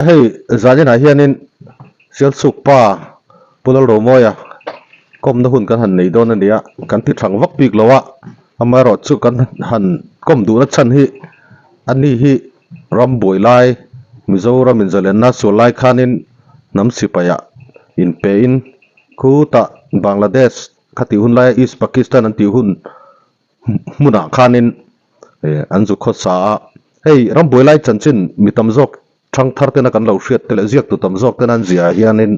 Hey, zani na hianin sial sukpa pulal romoya kom na hun kan han nei don ania kan ti thang vak pik lowa amaro chu kan han kom du na chan hi ani hi ram boi lai mizoram in zalen na so lai khanin nam sipaya in pein khu ta bangladesh khati hun lai east pakistan an ti hun muna khanin anzu kho sa hey ram boi lai chan chin mitam jok thang thar te na kan lo hriat te le ziak tu tam jok te nan zia hianin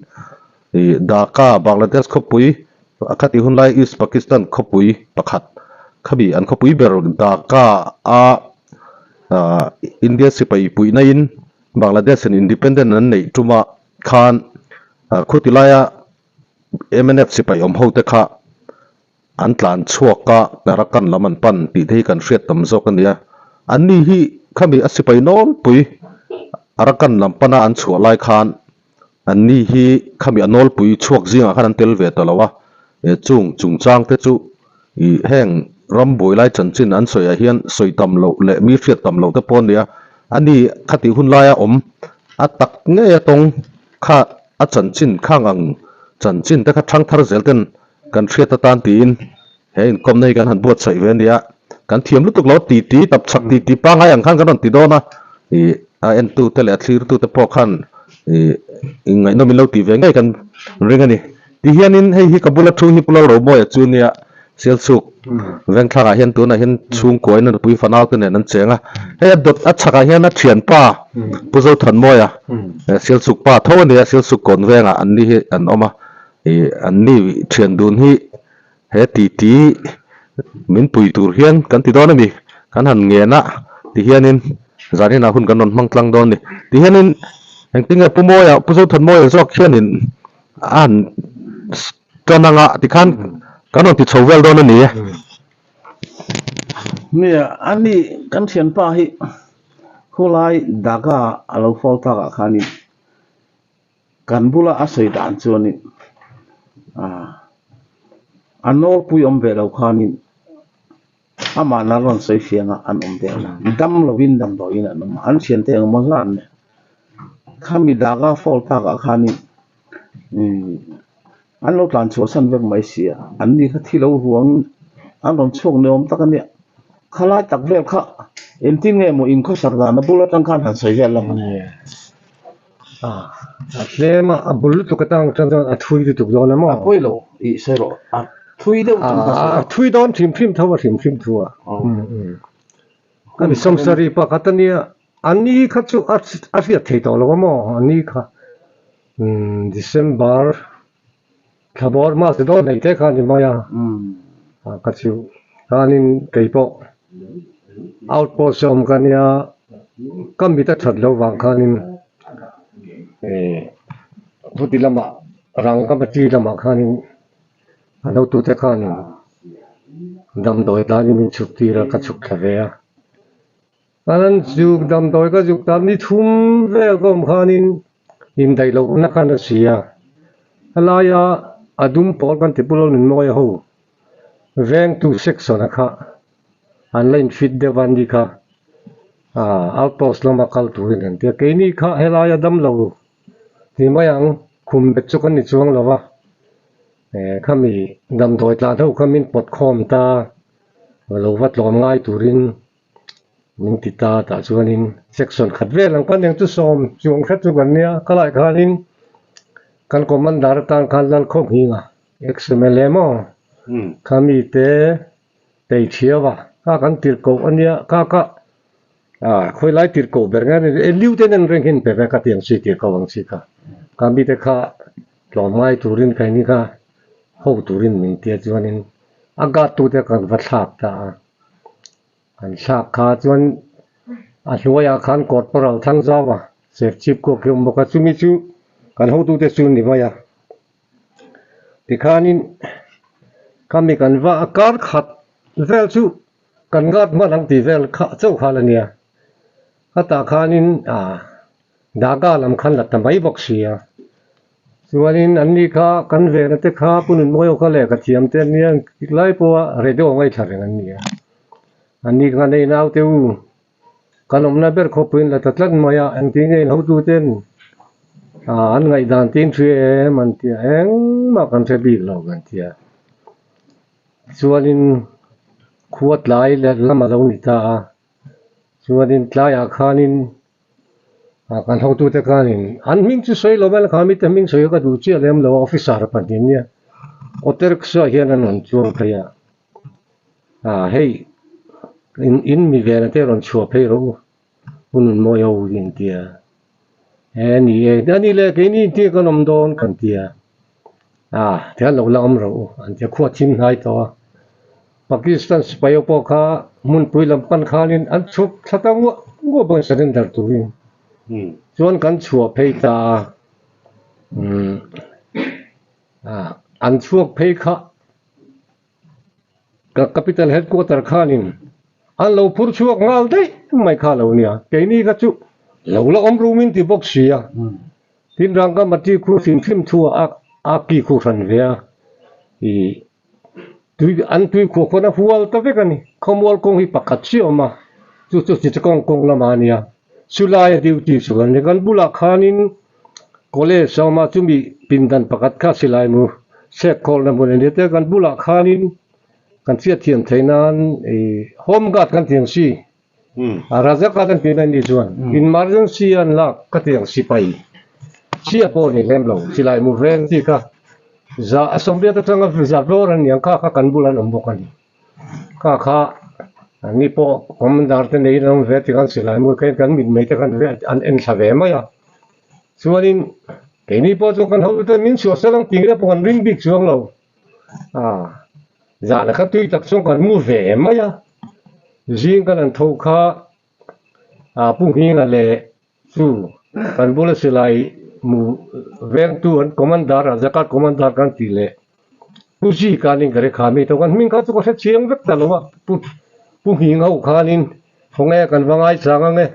Dhaka Bangladesh khopui akhati hun lai East Pakistan khopui pakhat khabi an khopui ber Dhaka India sipai pui na in Bangladesh an independent an nei tuma khan khutilaya MNF sipai om ho te kha an tlan chuak ka narakan laman pan ti thei kan hriat tam jok ania anni hi khami asipai nol pui arakan lampana an chua lai khan anni hi khami anol pui chuak zinga khan an tel ve to lawa chung chang te chu I heng ram boi lai chan chin an soya hian soi tam lo le mi hriat tam lo te pon nia ani khati hun laia om a tak nge tong kha a chan chin khang ang chan chin te kha thang thar zel ten kan hriat ta tan ti in he in kom nei kan han buat sai ve nia kan thiam lutuk lo ti tap chak ti pa ngai ang khan kan ti do na a en tu te le thlir tu te po khan ngai no min lo ti ve ngai kan ring ani ti hianin hei hi kabula thu hi pula ro mo ya chu nia sel suk veng thanga hian tu na hian chung koi na pui fanau te ne nan chenga he dot a chaka hian a thian pa puzo than mo ya sel suk pa tho ne sel suk kon venga an ni hi an oma an ni thian dun hi he ti min pui tur hian kan ti don mi kan han nge na ti hianin zani na hun kan non mang tlang don ni ti hianin heng tinga pumo ya puzo than mo ya zok hianin an tonanga ti khan kanon ti chowel don ni mẹ anh đi căn thiền pa hi khu lai daga alo fall ta ka khani kan bula asai dan chuani anol pui om ve lo khani ama na ron sai fianga an om ve la dam lo win dam do ina no an thian te mo lan ne khami daga fall ta ka khani an lo tlan chu san vek mai sia an ni kha thi lo ruang an ron chok ne om takani khalai tak vel kha em tin nge mo in kho sarda na bula tang khan han sai vel la Lema abul tu katang chan a thui tu do na ma poi lo I sai ro thui de thui don thim thawa thim thua kan samsari pa katania ani kha chu afia thei to lo mo ani kha December khabor ma se do nei te kha ni ma ya ka chu kanin keipo outpost som kania kam bi ta that lo wang khanin puti lama rang ka pati lama khanin ano tu te khanin dam doi ta ni min chukti ra ka chuk thave ya anan juk dam doi ka juk tam ni thum ve kom khanin in dai lo na kana sia alaya adum por kan te pulol nin mo ya ho veng tu section kha online fit de van di kha outpost lama kal tu rin te ke ni kha helaya dam lo ti mayang khum bet chu kan ni chuang lawa khami dam doi tla tho khamin pot khom ta lo wat lom ngai turin ning ti ta chuanin section khat ve lang kan yang chu som chuang khat chu kan nia kalai khanin kan commander tan khan lan khom hinga xml mo khami te tei thiawa ka kan tir ko ania ka khoi lai tir ko ber nga liu te nan reng hin pe ka tiang si tir ko wang si ka kami te kha lom ngai turin kai ni ka ho turin min tia chuanin aga tu te kan va thak ta an thak kha chuan a hluaya khan kot paral thang zawa sef chip ko ke mo ka chumi chu kan ho tu te chu ni maya ti khanin kami kan va akar khat vel chu kan gat ma lang ti vel kha chau kha la nia ata khanin daga lam khan la tamai bok sia chuanin anni kha kan ve na te kha punin moyo kha le ka thiam te nia lai po redo ngai thareng an nia anni kha nei nau te u kanom na ber kho puin la tatlan maya ang ti nge ho tu ten anh ngày đàn tin thuê mình thì em mà cần phải bị lâu gần thì cho nên khuất lại là làm mà lâu nita cho nên lại akhanin kan hong tu te kanin an ming chu soi lo mal khamit te ming soi ka du chi lem lo officer pa din ya oter ksa hian an on chuang thaya hey in mi ve na te ron chua phei ro un mo yo yin tia ni e dani le ke ni ti ka nom don kan tia te lo la om ro an te khwa chin hai to Pakistan spayo po kha mun pui lam pan khanin an chuk thata ngo bo surrender tu rin chuan kan chua phei ta an chuak phei kha ka capital headquarter khanin an lo phur chuak ngal dei mai kha lo nia ke ni ka chu lo la om rumin ti box sia tin rang ka mati khu sin phim thua a ki khu ran ve i tui an tui khu khona hual ta ve kani khomwal kong hi pakhat chi oma chu chi kong la mania sulai duty sugan ne kan bula khanin college sama chumi pindan pakat kha silai mu se kol na mun ne te kan bula khanin kan sia thiam thainan home guard kan tiang si raja ka kan pinan ni chuan emergency an la ka tiang si pai sia po ni lem lo silai mu ven ti ka za assembly ta tanga reservoir an yang ka kan bulan ombokani ka ni po commander te nei ram ve ti kan silai mu kan min me te kan ve an en thave ma ya chuanin ke ni po chu kan ho te min chu salang ti re po kan ring big chuang lo za la kha tui tak chung kan mu ve ma ya jing kan an tho kha pu hi nga le chu kan bula silai mu veng tu an commander zakat commander kan ti le pu ji kanin gare khami to kan min kha chu ko se chiang vek ta lo wa pu hi nga u khanin honge kan wangai changa nge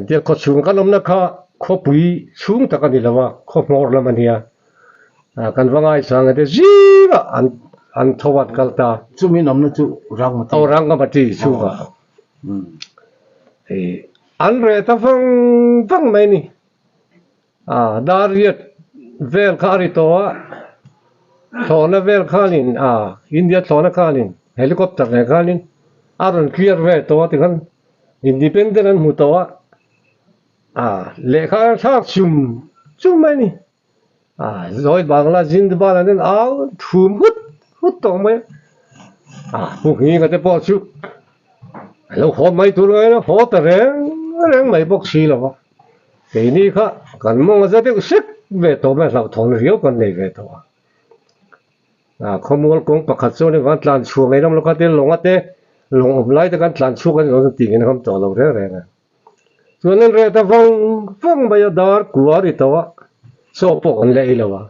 dia ko chung kan omna kha kho pui chung ta kan dilawa kho mor la mania kan wangai changa de jiwa an thowat kalta chu min om na chu rang ma au rang ma ti chu wa an re ta fang mai ni dariet vel khari to thona vel khalin India thona khalin helicopter ne khalin aron clear ve to ti kan independent an mu to le kha thak chum mai ni rồi bangla zindabad an thum hut to mai pu hi ga te po chu lo ho mai tu ngai ho ta reng mai bok si lo wa ke ni kha kan mong za te sik ve to ma lo thon riu kan nei ve to khomol kong pakhat chu ni kan tlan chu ngai ram lo ka te long ate long om lai te kan tlan chu kan lo ti ngai kam to lo re na chuan re ta vang ba ya dar kuari to wa so po kan le lo wa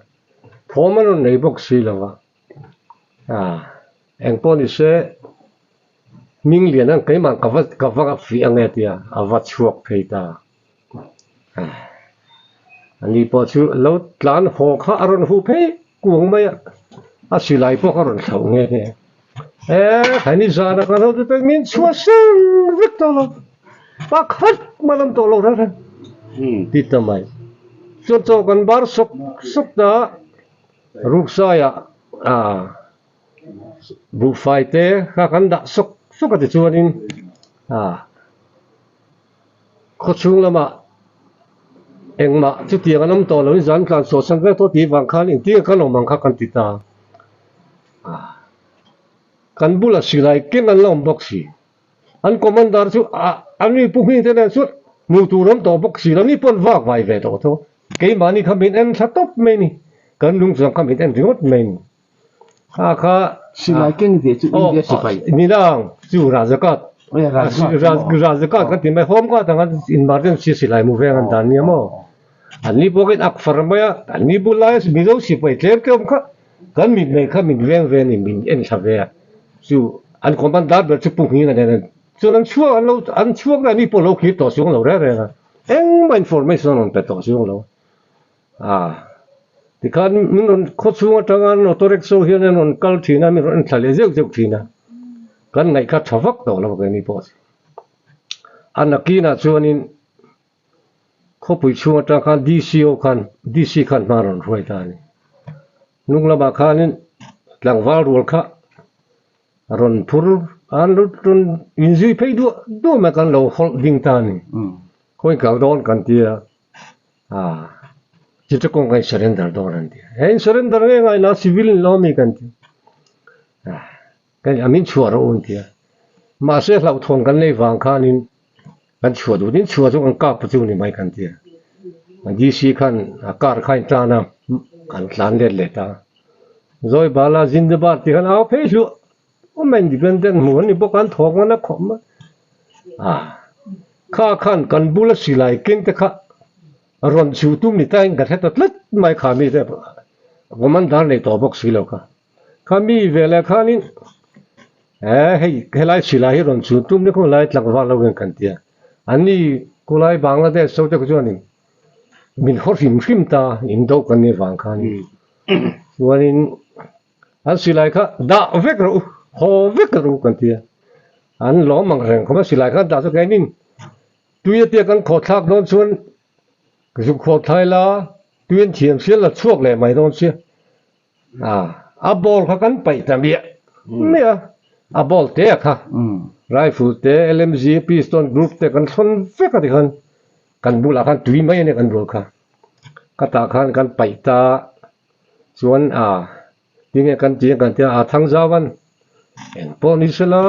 thoman nei bok si lo wa eng po ni se ming lian an kai man ka va fi ange tia avat chuak phei ta ani po chu lo tlan ho kha aron hu phe kuang mai silai po aron thau nge ne khani za na kan ho te min chua sen vek to lo pa khat malam to lo ra ti ta mai cho kan bar sok da ruksa ya bu fai te kha kan da sok ka ti chuanin kho chung lama engma chu tiang anam to lo zan kan so san ve to ti wang khan in ti kan lo mang kha kan ti ta kan bula silai ken an lom bok si an commander chu ani pu hi te na chu mu tu ram to bok si lo ni pon wak vai ve to to ke mani khamin en sa top me ni kan lung sang khamin en riot me ni kha silai ken ve chu India si pai ni dang chu rajakat rajakat kan ti mai hom ka tang emergency silai mu ve an dan ni mo ani poket ak farmaya ani bulai mi zo si pai tlem ke kha kan mi mai kha min veng ve ni min en sa ve chu an commander ber chu pu hi na ne chu an chuak na ni po lo ki to sung lo re na eng ma information on pe to sung lo ti kan min on kho chunga tanga no torek so hian on kal thina min on thale zeu thina kan ngai kha thawak to lo ke ni po anakina chuanin เขาไปช่วงทางการดีซีคันมาร้อนรวยตานี่นุ่งละมาคันนี่หลังวารัวค่ะร้อนพูร์อันร้อนอินซีไปดูมากันเราฮอลดิ้งตานี่คอยกับโดนกันทีละจิตกงไง surrender โดนกันทีเฮ้ย surrender ไงนะ civil law มีกันทีกันอามินชัวร์เราอุ่นทีมาเสียเราทนกันในฝั่งคันนี่กันชัวร์ดูนี่ชัวร์จงอังกาปัจจุบันไม่กันทีดีซีคันอากาศขันตานะอันหลานเด็ดเลยตาโดยบาลาจินดบาร์ที่คันเอาเพชรว่ามันดิเป็นเรื่องหัวนี่พวกกันทองกันนะขมข้าขันกันบุลสิไลเก่งแต่ข้ารอนชูตุ้มนี่แต่งกันแค่ตัดเล็ดไม่ขามีแต่ว่ามันดาร์ในตัวบอกสิแล้วข้ามีเวลาข้านี่ให้ไล่สิไลรอนชูตุ้มนี่คนไล่หลังว่าเราเงินกันเดียอันนี้กูไล่บังลาเทศเขาจะกูชวนนี่มินขอริมตาอินโดกันนี่ฟังข้านี่วันนี้อันสิไลข้าด่าเวกรู้ฮอเวกรู้กันเดียอันล้อมังเร่งเขาไม่สิไลข้าด่าสักแค่นี้ตัวเตี้ยกันขอทักโดนชวนก็สุขขอไทยละตัวเทียมเสียละช่วงเลยไม่โดนเสียบอลเขากันไปแต่เมียเนี่ยบอลเตะค่ะไรฟูเตะ LMG พิสตันกรุ๊ปเตะกันชนเฟกกันบุลากันตุยไม่เนี่ยกันบุลค่ะก็ตากันไปตาส่วนที่เนี่ยกันเจียกันเตะทั้งจาวันเอ็นพอนิสลา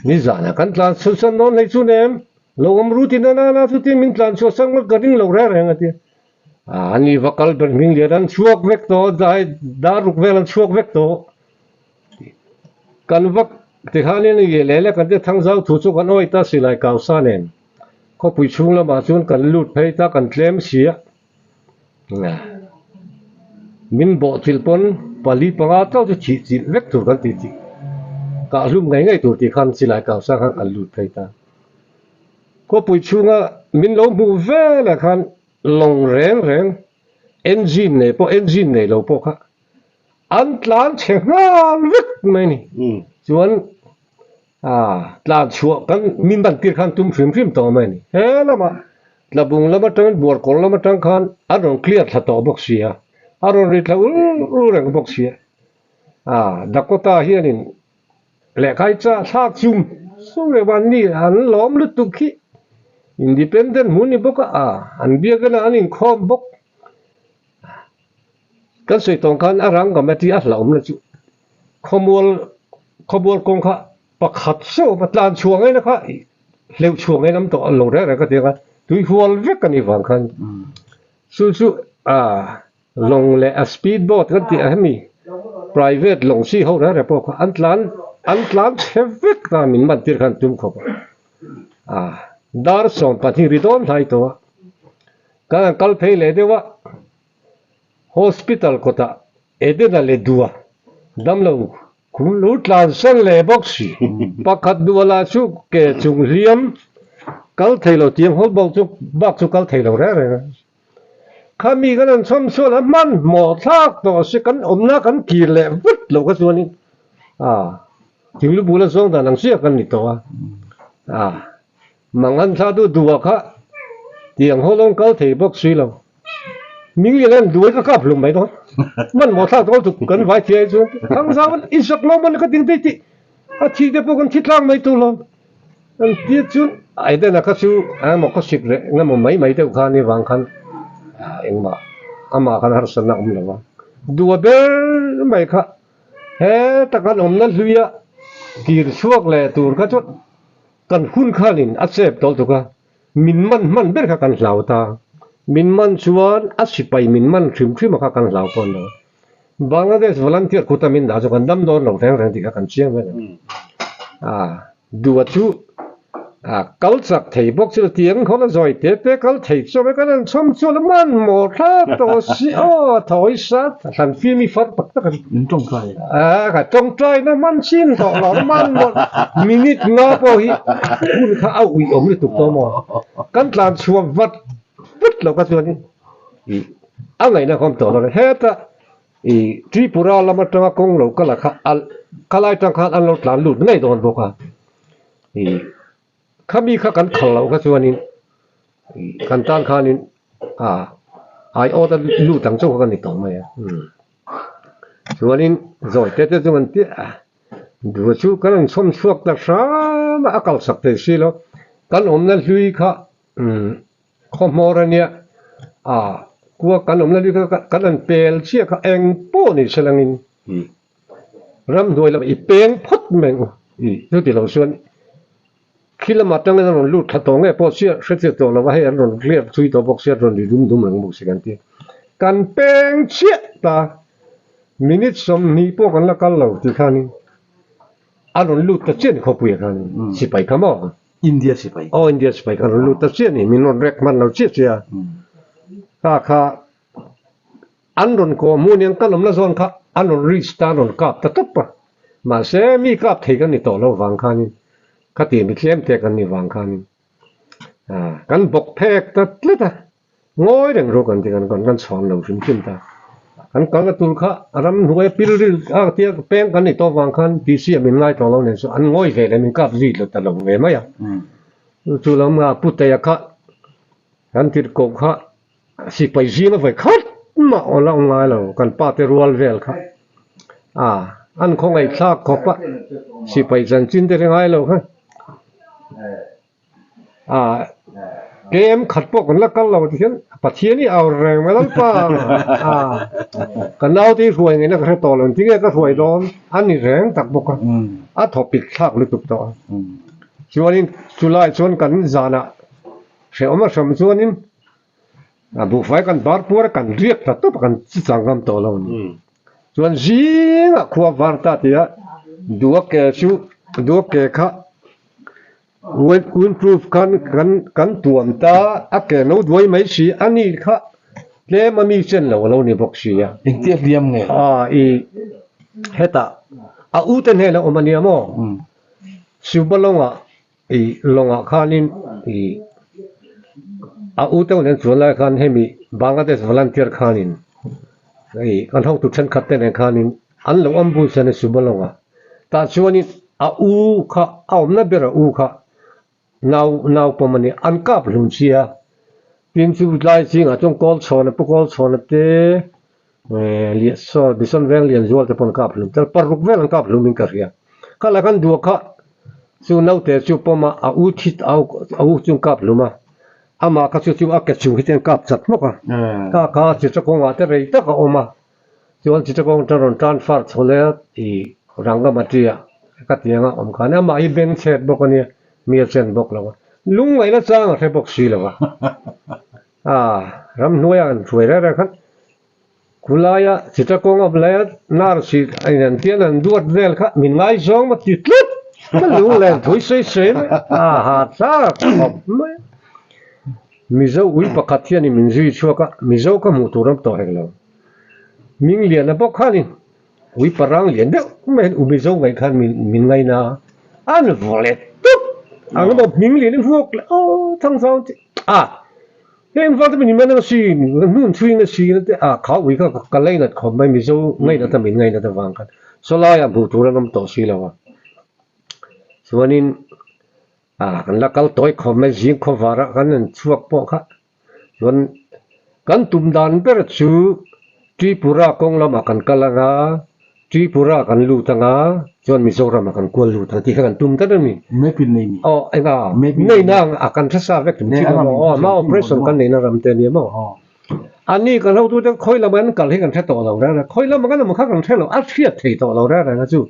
นิจานะกันตาสุสันนนเลยสุเนมเราอมรู้ที่นั่นนะสุดที่มินตาสุสังมันกระดิ่งเราแรงกันเตะอันนี้วัคลเป็นมิงเลียนช่วงเวกโตได้ดารุกเวลันช่วงเวกโตกันวักที่ข้านี่นี่เล่กันที่ทั้งเจ้าถูกสุกันโอ้ยตาสิไลกาวซาเนนเขาปุยชุงละมาจนกันลุดไปตากันเคลมเสียมินบอกทิลปนปาลีปังอาเจ้าจะฉีดเวกตัวกันติกะลุ่มไงตัวที่ขันสิไลกาวซากันลุดไปตาเขาปุยชุงอ่ะมินลงมูเวลคันลงแรงเอนจินเนี่ยพอเอนจินเนี่ยเราพอค่ะอันหลานเชียงรายวิกไม่นี่ส่วนหลานชัวกันมินบันทิขันตุ้มฟิมต่อไม่นี่เฮ้ยละมาละบุงละมาตั้งบัวคนละมาตั้งขันอารมณ์เครียดละต่อบอกเสียอารมณ์ริดละรู้เรื่องบอกเสียดักก็ตาเฮียนี่แหละใครจะชากจุ่มสู้ในวันนี้อันล้อมลุตุกี้independent muni boka an bia kana anin khom bok kan sei tong kan arang ga mati a hlaum la chu khomol kong kha pakhat so patlan chuang ai na kha leu chuang ai nam to lo ra ka te ka tui hual vek kan i wang khan su long le a speed boat kan ti a mi private long si ho ra po kha an tlan chevek ta min man tir khan tum kho dar som pati ridon thai to ka kal phei le dewa hospital kota edena le dua damlo kun lut lan san le boxi pakhat duala chu ke chung liam kal thailo tiam hol bok chu bak chu kal thailo re khami kan som so la man mo thak to se kan omna kan ki le vut lo ka chu ni thinglu bula song da nang sia kan ni to mangan sa du dua kha tiang holong kal thei bok si lo ming ye len duai ka kap lum mai do man mo tha to kan vai thie chu thang sa man isak lo man ka ting ti thi de po kan thitlang mai tu lo an ti chu ai de na ka chu mo ka sik re na mo mai te kha ni wang khan eng ma ama kan har san na lo wa dua ber mai kha he ta kan na luya kir chuak le tur ka chuกันคุณข้านินอัศเสบตอลตุกะมินมันเบิดกันเหล่าตามินมันชวนอัศสิไปมินมันชิมมากันเหล่าปนเนาะบางประเทศวอลันเทียร์คุตามินดาจกันดำโดนหลงแรงที่กันเชียงไว้ดูว่าชูกัลสักไทยบอกสิเตียงเขาละจอยเตะกัลไทยชอบกันชมชวนมันหมดตัวสิถอยสัตสันฟิมีฟัดปักตะกันจงใจก็จงใจนะมันชินต่อหลอมันหมดมินิงาพอฮีคุณข้าเอาอุ้ยอมเลยถูกต้องมั้งกันหลานชวนวัดวัดเราก็ชวนนี่อะไรนะคำตอบเราเฮ้ยแต่ทริปุระเรามาจังกงเราก็ละข้าไล่จังข้าอันเราหลานหลุดไม่โดนบอกว่าข้ามีข้ากันขล่าข้าชวนนี่ กันตานคานินไอโอตลู่ตั้งโจกันนี่ต่อมาส่วนนี้จอยเตะจงเตะดูชูกันสมสุขแต่ช้ามาอักลสักเตสิแล้วกันนั่นลุยค่ะข้อมอร์เนี่ยกัวกันนั่นลุยกันนั่นเปลเชี่ยค่ะเองป้อนี่เชลังอินรำด้วยแล้วอีเปงพัดแมงทุกที่เราส่วนคิดละมาตั้งแต่เราลู่ทัดตรงไงป้อเชี่ยเสียตัวเราว่าให้เราเคลียร์ช่วยตัวบอกเชี่ยเราดีดุมเหมือนบุกสิกันที่กันเปงเชี่ยตามินิสมนีพวกกันละกันเราที่ข้านี่เราลู่ตัดเชี่ยเขาปุยกันสิไปขโมยอินเดียสิไปอินเดียสิไปกันเราลู่ตัดเชี่ยนี่มีนนเร็กมันเราเชี่ยเชี่ยข้าอันนั้นก็มูนี่กันเราละส่วนข้าอันนั้นริสตาร์นั้นกับตัดปะมาเสมีกับเทกันนี่ต่อเราวางข้านี่ข้าตีมีเทียมเทกันนี่วางข้านี่กันบกเทกตัดเลยตาง่อยเรื่องรู้กันที่กันสอนเราถึงขึ้นตากันก็ตุลข้ารำหน่วยพิริลเทียเป้งกันนี่ตัววางคันดีเสียมีง่ายตัวเราเนี่ยอันง่อยเลยมีกับรีดเราตลอดเวมั้ยจุลมาพุทธยาข้กันติดกบข้าสิไปจีมาไปคัดมาเอาละง่ายเรากันป้าเตรัวเวลข้าอันคงไอ้ซากขบปะสิไปจันจินเตง่ายเราข้าเกมขัดพวกกันละกันเราที่เห็นปัจเจียนี่เอาแรงมาแล้วป่ะกันเอาที่รวยไงนะก็ต่อเลยที่นี่ก็รวยโดนอันนี้แรงตักบกถอปิดฉากเลยตุกต่อส่วนนี้สุดท้ายส่วนกันจานะเชื่อมาสมส่วนนี้บุฟเฟ่กันบาร์ปัวกันเรียกตัดตัวกันสังคมต่อเราส่วนจีนขวบวาร์ตาที่ดูว่าแกชูดูว่าแกข้าimprove kan tuam ta ake no doi mai si ani kha le mami chen lo ni bok si ya intiak diam nge heta uten he la omania mo subalonga longa khanin uten len chula khan hemi bangladesh volunteer khanin kan hau tu chen khatte ne khanin an lo ambu chen subalonga ta chuani kha na bera kha now pomani ankap lumchia pinchu lai ching atong kol chona pokol chona te li so dison vel lian zual te pon kap lum tar paruk vel an kap lumin karia kala kan du kha chu nau te chu poma u thit au chung kap luma ama ka chu ak chu hiten kap chat mo ka chi cha kong ate rei ta ka oma chuan chi cha kong taron transfer chole ranga matia ka tianga om khana ma I ben chet bokaniมีเส้นบอกเราลุงไงนะจ้างใช้บอกสีแล้ววะรำนวยกันช่วยได้ครับกุลายะจิตรกงอบเลยนาร์สิไอ้นั่นเทียนนั่นดวดเวลครับมินไงซองมาติดลุดมันลุงเลยถุยเสียหาจ้าขอบไม่มิเจ้าอุ้ยปากเทียนนี่มินจุยชัวก็มิเจ้าก็มุตุรำต่อให้เรามิงเลียนนะบอกข้านี่อุ้ยปรังเลียนเด้อไม่เห็นอุ้ยมิเจ้าไงข้ามินไงนะอันวอลเล็ตก็บอกมิงเลียนพวกทั้งสองเฮ้ยฟังที่มันไม่น่าซีนู่นช่วยน่าซีนั่นแต่เขาวิก็กันเลยนะเขาไม่มีโซ่ไงนะแต่มินไงนะแต่ฟังกันสลายบุตรน้ำต่อซีแล้ววะส่วนนี้กันละเขาต่อยเขาไม่ยิงเขาวาระกันนั่นช่วยพวกเขาส่วนกันตุ่มดันเปิดชูที่ปุระกงเรามากันกันละงาที่ปุระกันลู่ตั้งงาส่วนมิโซรามากันกวนลู่ทั้งที่กันตุ่มตั้งนี่ไม่เป็นนี่ไอ้ก็ในนั่งกันทัศน์เวกถึงที่เรามาเอาเพรสส่งกันในนารำเตนีมั้งอันนี้ก็เราตัวจะคอยละมันกันให้กันแท้ต่อเราได้คอยละมันก็มันข้ากันแท้เราเทียบที่ต่อเราได้นะจู่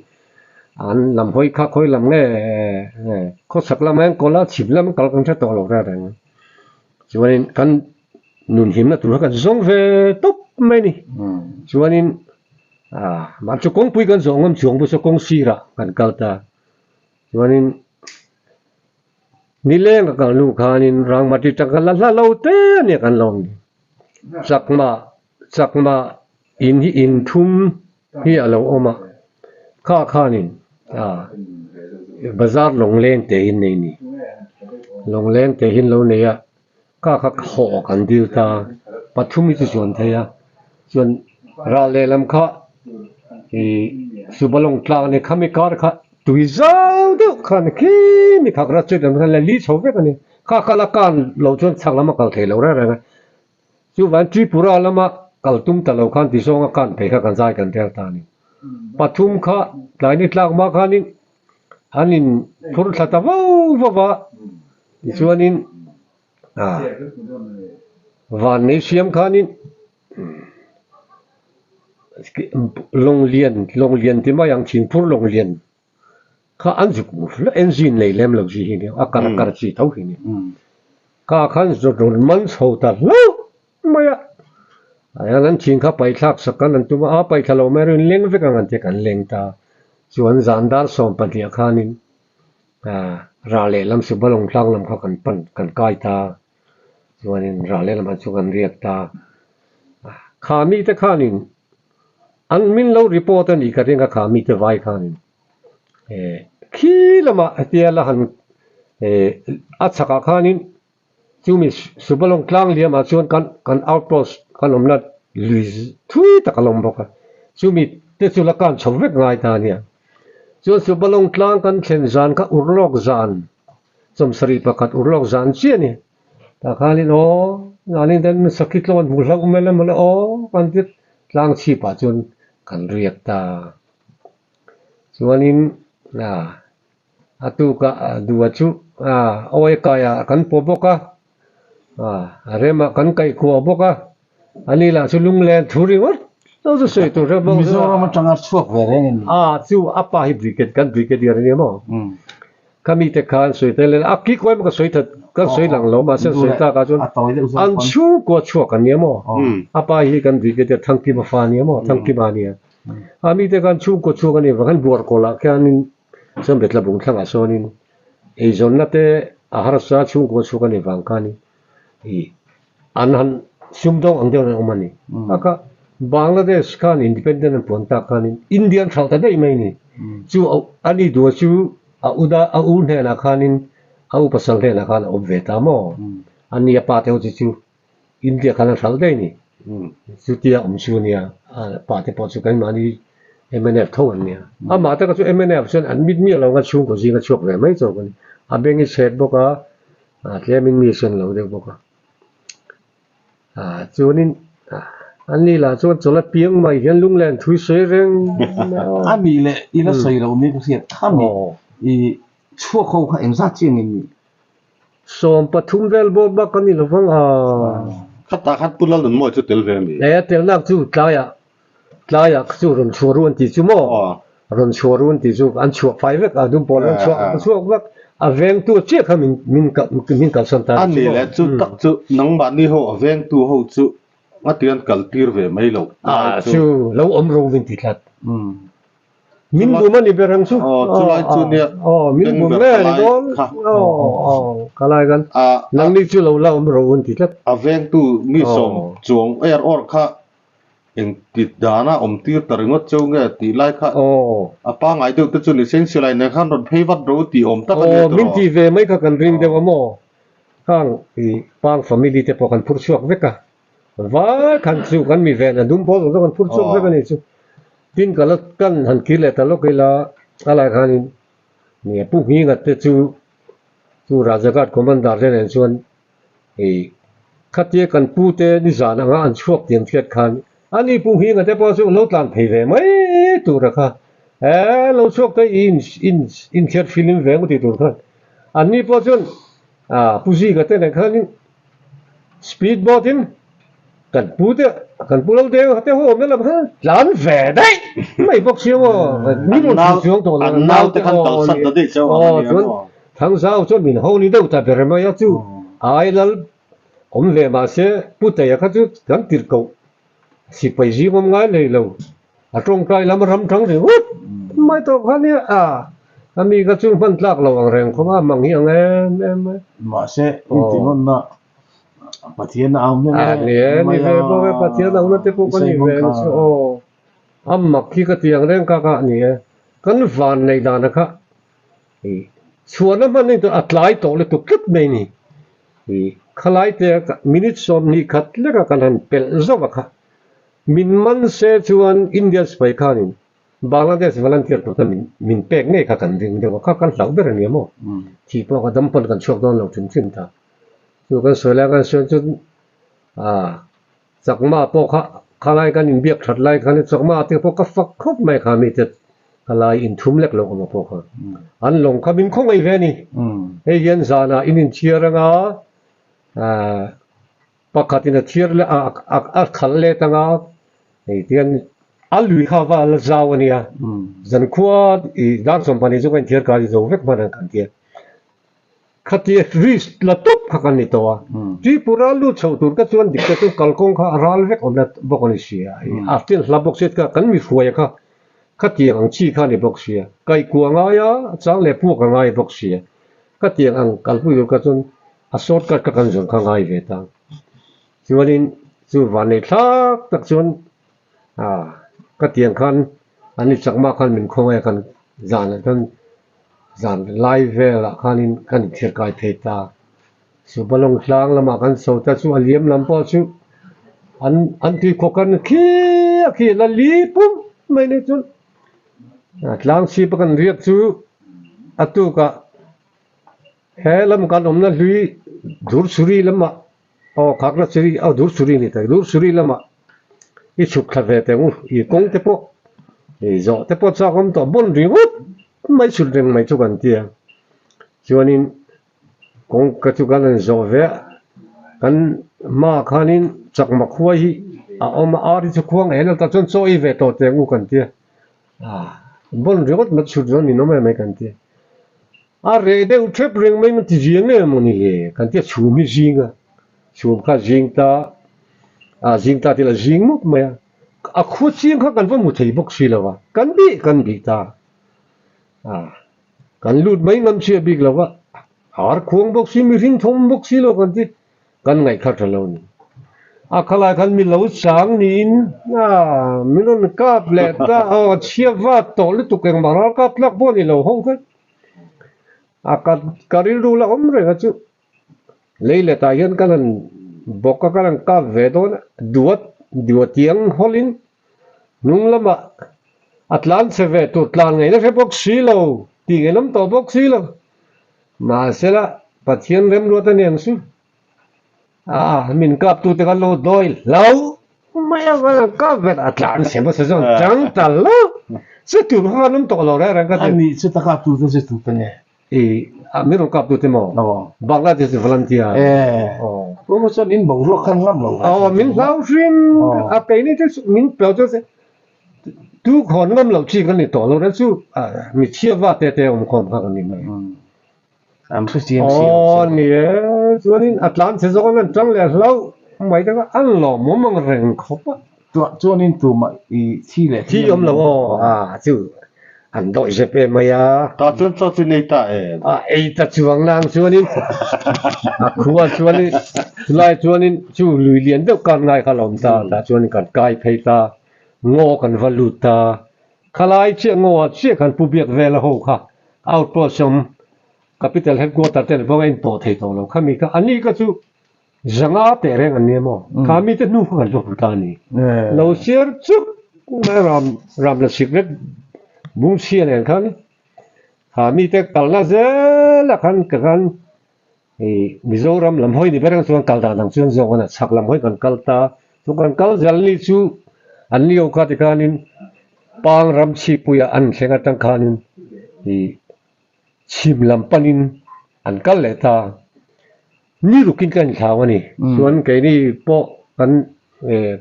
อันลำคอยข้าคอยลำเนี่ยเขาสักละมันก็ละฉิบละมันกันแท้ต่อเราได้ส่วนนี้กันนุ่นหิมนะตัวกันส่งเวตุ๊บไม่นี่ส่วนนี้มันจะคงปุยกันส่งมันช่วงบุษคงสีระกันเก่าตาส่วนนี้นี่เล่นกันลูกค้านี่รังมาที่จังกันละเราเต้เนี่ยกันลองสักมาอินทุ่มที่เราออกมาข้านี่บาซาร์ลงเล่นเตหินนี่ลงเล่นเตหินเราเนี่ยข้าหอกันดิวตาปัทุมิจุส่วนเทียส่วนเราเล่นลำข้าสุบลงกลางเนี่ยข้าไม่กล้าข้าตุยเจ้าดูข้าเนี่ยขี้มีข้ากระจุดมันเลยลีชอบกันเนี่ย ข้าข้าละกันเราชวนชักละมากัลเทเราได้ไงจูวันทริปุระละมากัลตุ้มตะเราคันที่สองกันไปข้ากันใจกันเท่าตานี่ปทุมข้าหลายนิดลากมาคันนี้อันนี้พูดสัตว์ว่าชวนนี้วันนี้เสียมคันนี้โรงเรียนที่มาอย่างชินพูดโรงเรียนข้าอันจุกแล้วเอนจินเลยเล่มหลักจีนี่อาการจีเท่าที่นี่ข้าขันจะโดนมันโหดแต่แล้วไม่อะอย่างนั้นชินข้าไปทักสักกันนั่นตัวมาไปทะเลาะไม่รู้เลี้ยงไปกันเจกันเลี้ยงตาส่วนจานดาร์สองปฏิอาคานินราเล่ลำสุบลงพลังลำเขากันปั่นกันก้อยตาส่วนนี้ราเล่ลำมันสุกันเรียกตาข้ามีแต่ข้านินอันมินเรารีพอร์ตนี่ก็เรื่องข้ามีแต่ไว้ข้านินขี้ละมาเดียละหันอัศกาขานินจูมีสุบลงกลางเลียมาชวนกันเอาโพสกันอมนัดลุยทุยตะกลมบอกจูมีเตจุลกันชาวเวกง่ายตาเนี่ยชวนสุบลงกลางกันเช่นจานก็อุรลอกจานสมสรีประกัดอุรลอกจานเชี่ยเนี่ยตาขานินโอ้งานนี้เดินสักกิโลมันบุษลักอุเมลมันโอ้กันที่กลางชีพจนกันเรียกตาชวนนี้atu ka dua chu oi kaya kan poboka rema kan kai ko boka anila sulung len thuri wat to sei to re bang Mizoram tanga chuak ve reng chu apa hi briket kan briket dia ni mo kami te khan soi te le akki koi ma soi that ka soi lang lo ma se soi ta ka chun an chu ko chu kan ni mo apa hi kan briket dia thangki ma fa ni mo thangki ma ni ami te kan chu ko chu kan ni kan bor ko la kan sum betla bung thang asonin ei zonna te ahar sa chu ko chu kan evang kani I anhan sumdong angdeu na omani aka Bangladesh kan independent ponta kan Indian thalta dei mai ni chu ani do chu uda un he na khanin au pasal he na kan obveta mo ani pa te chu India kan thal dei ni chu tia chu nia pa te po chu kan mani MNF ท่านั้นเนี่ยมาแต่ก็ช่วย MNF ส่วนอันมีเราก็ช่วงก็จริงก็ช่วงเลยไม่จบกันเบงก์เช็ดบอกว่าเที่ยมีส่วนเราเด็กบอกว่าส่วนนี้อันนี้ล่ะส่วนจุลเปียงมาเห็นลุงแลนทุยเสเรื่องมีเลยอีละใส่เรามีก็เสียข้ามีอีชั่วเขาเอ็มซัดจริงนี่สมปทุมเวลบอกกันนี่เราฟังขัดตาขัดปุ่นแล้วหนุนมวยจะเตลเวมีเตลนักจู่กลายจู่รอนชัวรุนที่จู่มั้งรอนชัวรุนที่จู่อันชัวไฟเวกดุมพอลชัวเวกเวงตัวเจ้าเขามินกับสันตาอันนี้แหละจู่ตักจู่นังบ้านนี้เขาเวงตัวเขาจู่มาเตือนกัลตีร์เวไม่หรอกจู่แล้วอมรูวินติดลัดมินบุมันนี่เป็นรังจู่จู่ไรจู่เนี่ยมินบุมันนี่โดนกลายกันนังนี่จู่เราอมรูวินติดลัดเวงตัวมีสมจวงอร์ค่ะเองติดดานะอมตีร์ตรึงว่าจงเงตีไล่ค่ะป้าไงดูแต่จุดนี้เส้นสิไลในขั้นรถเพย์วัดรู้ตีอมตะกันเนี่ยมินทีเวไม่ค่ะกันริงเดียวมั้งข้างป้างฟามิลี่เตปกันพูดช่วงเวกะว่าขันจู่กันมีเวนะดุมพอต้องกันพูดช่วงเวกนี่จู่ดินกันแล้วกันหันกิเลตลกเวลาอะไรขันนี่ปุ๊บนี้กันแต่จู่ราชการคอมมานดาร์เนี่ยส่วนขัดเยกันพูดเตนิสานงานช่วงเตียงเทียดขันอันนี้ปุ๊บนี้กันแต่พอจู่เราตานเพย์เวไม่ตัวละค่ะเราช่วงแต่อินเทียดฟิล์มเวงที่ตัวค่ะอันนี้พอจู่ผู้ชี้กันแต่เนี่ยขันสปีดบอทน์กันพูดเราเดียวแต่หัวมันละฮะหลานแฝดได้ไม่บอกเชียวว่านี่มันช่วงตัวละน่าจะขันตัดสัตว์ได้เจ้าส่วนทั้งสาวส่วนมินเขานี่เดาแต่เป็นไม่ยากจู่ไอ้แล้วผมเวมาเสียพูดแต่ยังจู่กันติดกูสิไปจีบง่ายเลยเราตรงใจแล้วมันรำทั้งถึงไม่ต้องขันเนี่ยมีกระชุ่มพันลักเราแรงเขาว่ามังยังไงมาเสียอีติมันนะปะเทียนเอาเนี่ยนี่เว้ยบอกว่าปะเทียนเอาเนี่ยแต่พวกนี้เว้ยมักขี้กระเทียงเรื่องกะนี่กันฟันในด้านนะคะส่วนนั้นมันนี่ตัวอัดไลต์ตัวเลยตัวคลิปในนี่ขลายแต่มินิชอมนี่ขัดแล้วก็กันเป็นซอกค่ะมินมันเสียชวนอินเดียสไปข้านี่ Bangladesh volunteer to min pek nei kha kan ding de kha kan lau ber ni mo chi po ka dam pon kan chok don lo chin chin ta chu kan so la kan so chu chakma po kha lai kan in biak that lai kan chakma te po ka fak khop mai kha mi te kalai in thum lek lo ko po kha an long kha min khong ai ve ni he yen zana in chiaranga pakatina chiar le a khal le tanga ei tian alui kha va la zawania zan khuwa I dar som pani zo kan thiar ka zo vek ban kan tia khatia risk la top kha kan ni to wa ti pura lu chho tur ka chuan dik ka tu kalkong kha ral vek on bokoni sia a tin la bok set ka kan mi huai kha khatia ang chi kha ni bok sia kai kuanga ya chang le pu ka ngai bok sia khatia ang kalpu yu ka chun a shortcut ka kan zon kha ngai ve ta chuanin chu van nei thak tak chuan cái tiền khăn anh đi chắc mà khăn mình không ai khăn dàn live về là khăn thiệt cái thế ta số bao lâu lang là mà khăn sầu ta số liếm làm bao số anh thì có khăn khi là lý pum mấy này chút lang si bắt khăn riết số atu cả hè làm khăn ông nó lui dur suri làm mà khác là suri dur suri này ta dur suri làm mà ít chụp khát về tiếng ý công thế po ý rõ thế po sao không tao bốn riêng út mấy chụp riêng mấy chụp gần tiền cho nên công cái chụp gần rõ về kan ma khanin chak ma khuai ông mà ari chụp khuang ấy là ta chọn soi về tổ tiếng u gần tiền bốn riêng út mấy chụp rồi ni nó mấy gần tiền re đều chụp riêng mấy mình chỉ riêng này mà ni gần tiền chụp mi riêng chụp khác riêng ta riêng ta thì là riêng một mà khu riêng khác cần phải một thầy bốc xí là vậy cần bị ta cần lút mấy năm xưa bị là vậy khuang bốc xí mi riêng thông bốc xí là cần ngày khác là lâu khai lại cần mi lâu sáng nín mi nó cáp lệ ta chia vắt tổ lúc tụi cái mà nó cáp lắc bò đi lâu không cái cái riêng là ông rồi chứ lấy lệ ta hiện cái lần bốc cái lần cáp về đó duat tiếng holin nung lama atlan se ve tu tlan ngai na fe bok si lo ti ngai nam to bok si lo ma se la pathian rem lo ta nen su min kap tu te kan lo doi lo maya va kap ve atlan se ba se zon chang ta lo se tu ha nam to lo ra ra ka anh đi sẽ kap tu se tu tane mi ro kap tu te mo Bangladesh volunteer Cô cho đến bầu lo khăn lắm rồi. Mình lao xuyên cái này thì mình biểu cho sẽ tu còn ngâm lâu chỉ cái này tổ lâu đó chứ mình chia vặt để ông còn khác cái này Am phải chiếm nè cho nên Atlant sẽ có nên trăng lẻ lâu mấy cái ăn lò muốn mang rèn khóc á cho nên tụi mày thi ông lâu chứ anh đội sẽ về mày ta chân này ta ta chuang lang cho nên khuya cho nên lại cho nên chú lùi liền được con ngay khá lòng ta cho nên cần cai phay ta ngô cần valut ta khá lại chuyện ngô chuyện cần phụ việc về là hồ khá out person capital headquarter tên phong anh tổ thầy tổ lâu khá mi khá anh ấy cái chú rằng á tệ rèn anh em mà khá mi tên nu khá cho phụ ta nì lâu xưa chút mà làm là xịt rất bung xia này khá nì khá mi tên cẩn là dễ là khăn Mizoram làm hoi ni berang suan kalta nang suan zong na sak làm hoi kan kalta tu kan kal jalni chu an liu kha ti kanin pang ram chi puya an khenga tang khanin chim lam panin an kal le ta ni rukin kan khawani suan ke ni po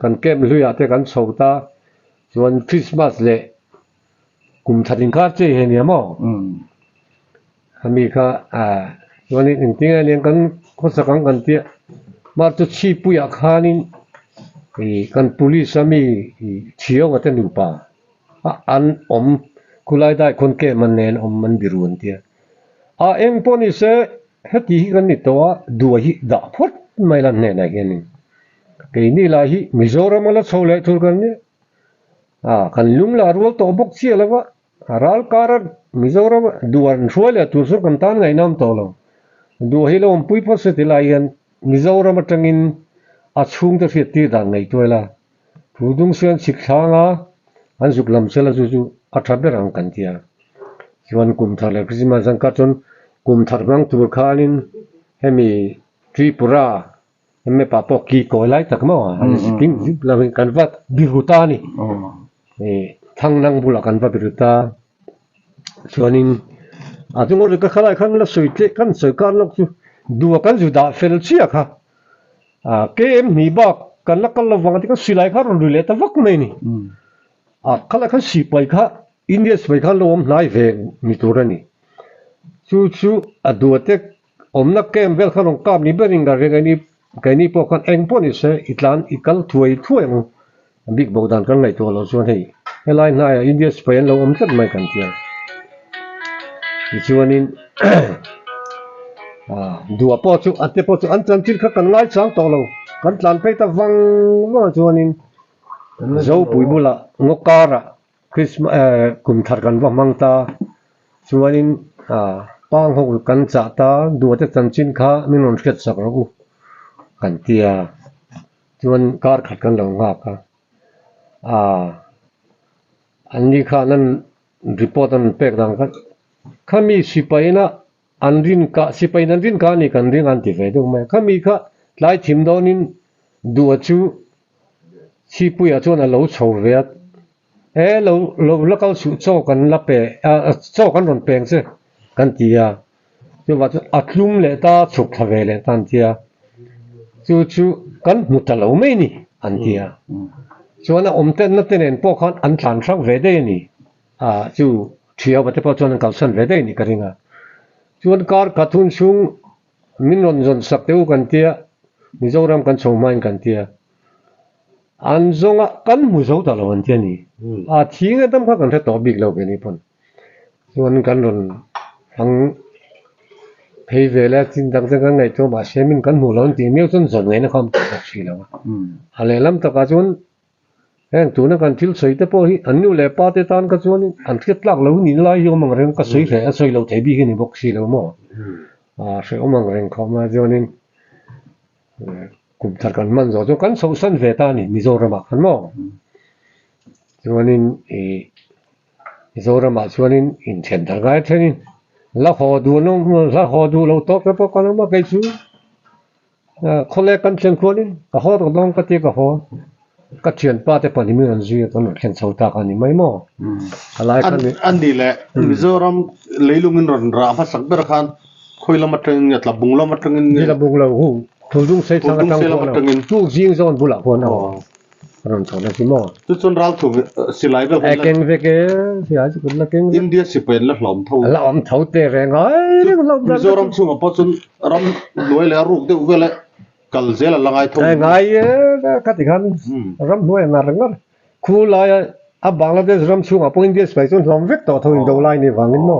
kan kem luya te kan chouta suan Christmas le kum thatin kha che he ni mo ami kha cho nên những tiếng này cần có sắc cần tiệt mà tôi chỉ bùi ác hanin thì cần police ami chiếu người ta nụ pa anh kulai đại con kẻ mình nên mình bị ruin tiệt em police hết thì cái này to đuổi hi đã phốt mấy lần này này cái này là hi Mizoram là sau lại thôi cái này cần lúng là ruột to bốc xia là vậy ral karan Mizoram duan suai là tu sur cầm tan ngày năm to lo đua hi lo pui po se tilaian Mizoram atangin achung ta fiat ti dang nei toila pudung sian sikhanga an zuklam sela chu athaberang kan tia chuan kum thar le Christmas an ka chon kum thar bang tur khanin hemi Tripura hemi pa po ki ko lai tak mo king la kan vat biruta ni thang nang bula kan va biruta chuanin adungor ka khalai khan la soite kan sarkar lok chu duwa kan ju da fel chia kha kem ni ba kan la kal wang ti ka silai kha ron rile ta vak mai ni khala khan si pai kha India pai kha lom lai ve mi turani chu aduwa te omna kem vel kha rong kam ni beringa re ni po kan eng po ni se itlan ikal thuai mo big bodan kan lai to lo chuan hei helai na India pai an lo om tat mai kan tia chuanin dua po chu ate po chu an chan til kha kan ngai chang to lo kan tlan pe ta wang mo chuanin zo pui bula ngokara Christmas kum thar kan wa mangta chuanin pang ho kan cha ta dua te chan chin kha minon khet sak ro kan tia chuan kar khat kan lo nga ka anni kha nan report an pek dang ka khami sipaina anrin ka sipaina rin ka ni kan ring an ti ve dong mai khami kha lai thim donin duwa chu sipuya chuan a lo chho ve lo lakal su cho kan la pe cho kan ron peng se kan tia chu wa chu atlum le ta chuk thave le tan tia chu kan mutalo mai ni an tia chuan a omten na tenen po khan an thlan thang ve de ni chu thiaw bate po chuan kal san ve de ni karinga chuan kar kathun sung minon zon sak teu kan tia mizoram kan chomai kan tia an zonga kan mu zo ta lo an tia ni thinga dam kha kan tha to big lo be ni pon chuan kan ron hang phei ve la tin dang dang ngai to ma semin kan mu lo ti meu chon zon ngai na kham ta chi lo ale lam ta ka chuan heng tu na kan til soi te po hi an nu le pa te tan ka chuan an thiat lak lo ni lai yo mang reng ka soi the a soi lo the bi ni bok si lo mo se o mang reng khom ma chuanin kum thar kan man zo chu kan so san ve ta ni Mizoram kan mo chuanin Mizoram chuanin in chen thar gai thenin la ho du lo to pe po kan ma kai chu khole kan chen khuanin ka ho ro dong ka ti ka ho ka thian pa te pani mi an zui kan khen chho ta kan ni mai mo alai kan ni an ni le Mizoram leilungin ron ra fa sak ber khan khoila mateng yatla bungla mateng ni la bung lo hu thulung sei thang tang ko tu jing zon bula ko na ron chona si mo tu chon ral thu silai vel keng ve ke si a chu la keng India sipen la hlom tho la om thau te re ngai ni lo Mizoram chu ma po chun ram loi le ruk de uvele kal zela langai tho ngai ka ti khan ram noi na rangar khu la a Bangladesh ram chu ma po India spai chun hlom vek to tho in do lai ni wangin mo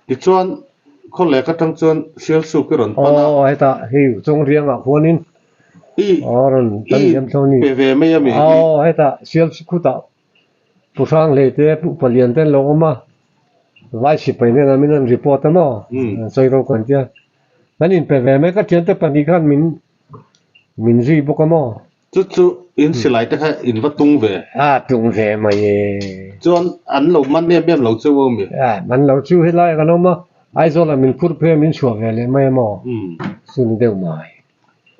ti chuan khol le ka tang chuan sial su ki ron pana heta hi chong riang a khuanin ron tan yam thoni pe ve me yami heta sial su khuta pusang le te pu palian ten lo ma vai si pe ne na min report ma soi ro kan tia nanin pe ve me ka chen te pani khan min ri bu ka mo chu in silai te kha in va tung ve tung ve ma ye chuan an lo man ne bem lo chu wo mi man lo chu he lai ka no ma ai zo la min phur phe min chua ve le mai mo sun deu mai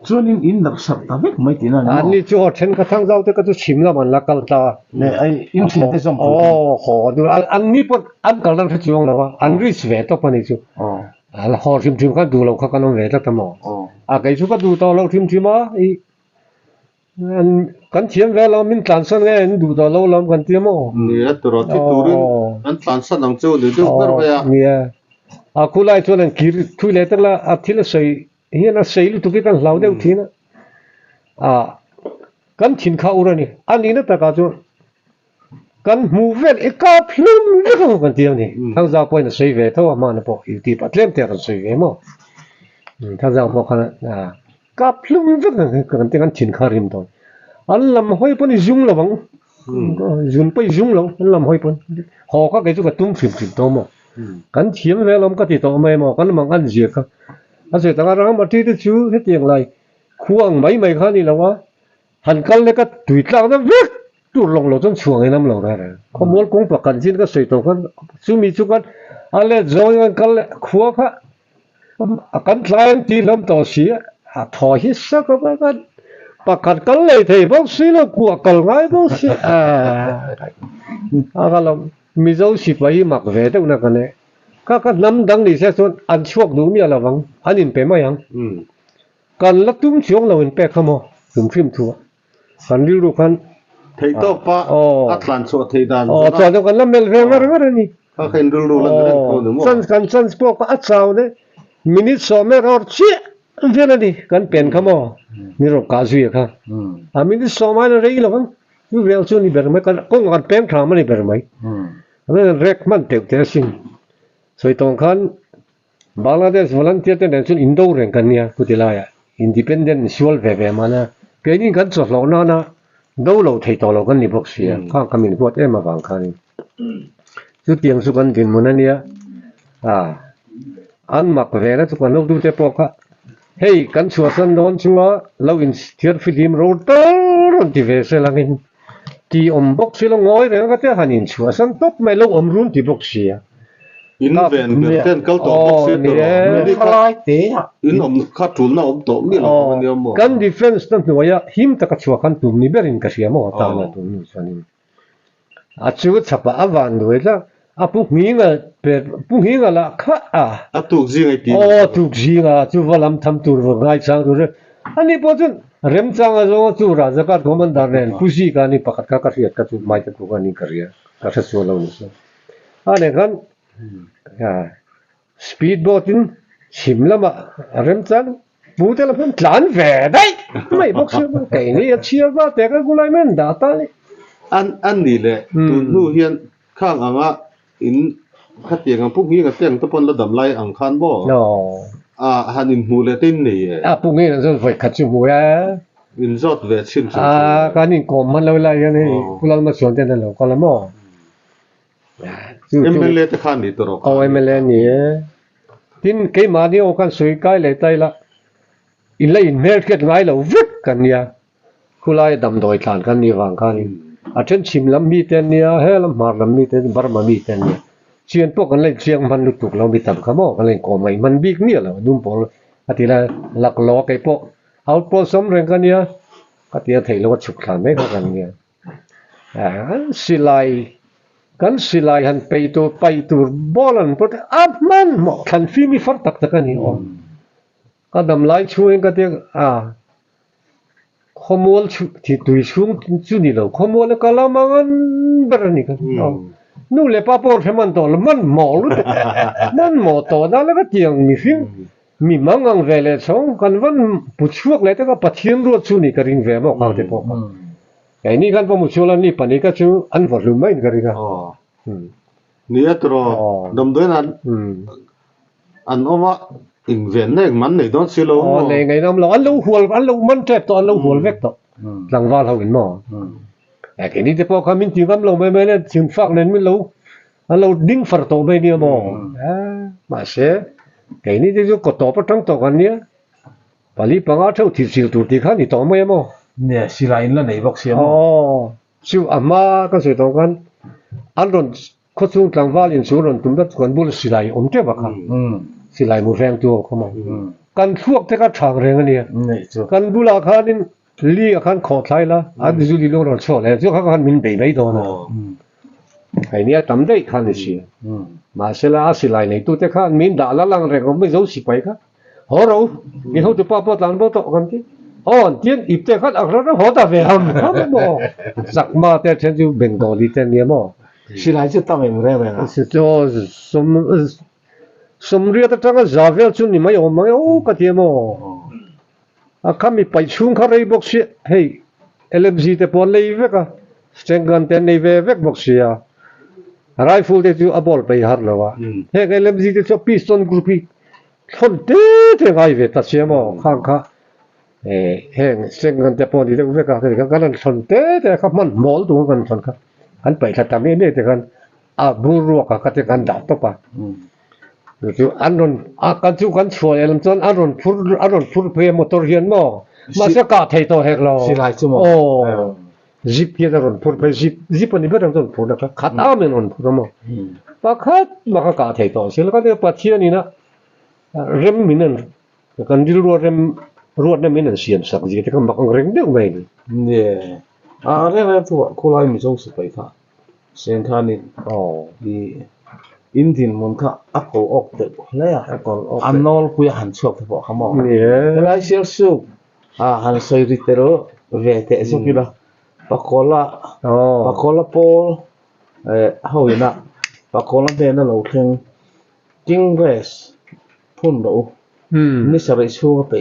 chuanin in dak sak ta vek mai tina ni ani chu then ka thang zau te ka chu chim la man la kal ta ne ai in thil te som ho du an ni pot an kal lang chu chong la wa an ri sve to pani chu ala ho chim ka du lo kha ka no ve ta mo kai chu ka du to lo chim ma an kan chiam ve lo min tlan san nge an du to lo lam kan ti mo ni a tu ro ti turin an tlan san ang chu ni du ber ba ya ni ku lai chu lan kir thu le ta la a thil sei hian a sei lu tu ki kan lau deu thina kan thin kha urani ani na ta ka chu kan mu vel e ka plum ve ko kan ti ni thang za point na sei ve tho ma na po i ti patlem te kan sei ve mo thang za po khana ka plum ve kan te kan thin kha rim ton an lam hoi pon jung lo bang jun pai jung lo an lam hoi pon ho ka ke chu ka tum phim to mo kan thiam ve lom ka ti to mai mo kan mang an zia ka a se ta rang ma ti te chu he tiang lai khuang mai mai kha ni lawa han kal le ka tui tlang na vek tu long lo chon chuang enam lo ra khomol kong pakan jin ka soi to kan chumi chu kan ale joy kal khuwa kha akan tlain ti lam to si a tho hi sa ka ba kan pakat kal le thei bok si lo ku kal ngai bok si akalam mizo si pai mak ve te na kane ka nam dang ni se chon an chuak du mi ala wang anin pe ma yang kan la tum chuang lo in pe khamo tum phim thu kan ri ru kan thầy to pa atlan so thầy dan cho cho kan la mel ve ver ni ka khen ru ru lan ren ko nu mo san kan san spok pa achau ne minute so me or chi ve na ni kan pen khamo ni ro ka zui kha a minute so ma na rei lo kan yu rel chu ni ber mai kan ko ngan pen thra ma ni ber mai rek man te te sin soi tong khan Bangladesh volunteer te nen chun indo ren kan nia kutilaya independent sual ve ve mana ke ni kan cho lo na na do lo thei to lo kan ni bok sia kha kamin pot em ma bang khan chu tiang su kan din mun ania an mak ve na chu kan lo du te pok kha hei kan chua san don chunga lo in thiar film ro to ron ti ve se langin ti om bok si lo ngoi re ka te hanin chua san top mai lo om run ti bok sia in ven ber ten kal to bok se to ni kalai te in om kha tul na om to mi lo ni mo kan defense tan nuaya him ta ka chua kan tum ni berin ka sia mo ta na tum ni sanin a chu chapa awan doela apu hinga per pu hinga la kha tu ji ngai ti tu jinga chu walam tham tur wa ngai chang tur ani po chun rem chang a zo chu ra za ka goman dar ren kusi ka ni pakat ka ka riat ka chu mai ta ku ka ni karia ka sa so lo ni so ane kan speedboat in Shimlama rem chang butel pun tlan ve dai mai bok se kai ni chia ba te ka gulai men da ta ni an ni le tu nu hian khang anga in khatiang ang pung hi nga teng to pon la dam lai ang khan bo no hanin mu le tin ni pu ngi na zo vai khat chu mu ya in zot ve chin ka ni ko man lo lai ya ni kulal ma chon ten lo ko la mo MLA te khan ni to ro MLA ni tin ke ma ni o kan sui kai le tai la in la in mer ket ngai lo vik kan ya kulai dam doi tlan kan ni wang kan a chen chim lam mi ten nia he lam mar lam mi ten bar ma mi ten nia chian pok kan le chiang man lu tuk lo mi tam khamo kan le ko mai man bik ni lo dum pol atila lak lo kai po out po som reng kan ya atia thei lo chuk thlan me kan nia silai kan silai han pai tu bolan pot up man mo kan fi mi far tak tak ni o kadam lai chueng ka te khomol chu ti tui chung chu ni lo khomol ka la mangan ber ni ka nu le pa por man to man mo lu man mo to da la ka tiang mi fi mi mangang ve le chong kan van pu chuak le te ka pathian ro chu ni ka ring ve mo ka te po cái này kan pamu chulan ni pani ka chu an vor lu mai ka ri ka ni atro dom doin an oma in ven nek man nei don silo nei ngai nam lo an lo man trep to an lo hual vek to lang wal ho in mo cái này te po ka min ti gam lo mai mai le chim fak nen min lo an lo ding far to mai ni mo ma se cái này te ju ko to pa tang to kan ni pali panga thau thi sil tu ti kha ni to mai mo nè silai in la nei bok sia mo chu ama ka se to kan an ron ko chung tlang wal in chu ron tum da kon bul silai om te ba kha silai mu reng tu ko mo kan thuak te ka thang reng ani nei chu kan bula khanin li khan kho thlai la an ju li lo ro cho le chu kha kan min be bei do na ai nia tam dei khan ni si ma se la silai nei tu te khan min da la lang reng om mai zo si pai kha ho ro ni ho tu pa po tlan bo to kan ti tiên ịp te khát ăn rất khó ta về hầm không mo giặc ma te chen ju Bengali te nia mo silai chu ta mai mu re ba se cho som ria ta tanga zavel chu ni mai o ka ti mo a kami pai chung kha rei box hey LMG te pon lei ve ka stengan te nei ve vek box ya rifle te chu abol pai har lawa he LMG te cho piston group thon te ngai ve ta che mo khang kha heng sengan te pon di te ve ka kan thon te kha man mol tu kan thon kha an pai tha tam ne te kan a buru ka te kan da to pa chu an kan chu kan chua elam chon an ron phur pe motor hian mo ma se ka thei to hek lo silai chu mo zip kia là còn phun phải zip anh biết rằng còn phun được khát áo mình còn phun mà bác khát mà cả thầy tổ sẽ là cái bát chia này nè rem mình kan di luar ruat na minan sian sak ji te kan bakang reng deu mai ni nè re tu cô lai mi trong sự phải khá sen khan ni đi Indian mun kha ako ok te le ya anol ku han chok te bo khamo ye lai sel su han soi ritero ve te so kila pakola pol hoina pakola be na lo theng king grass phun do ni sarai chu pe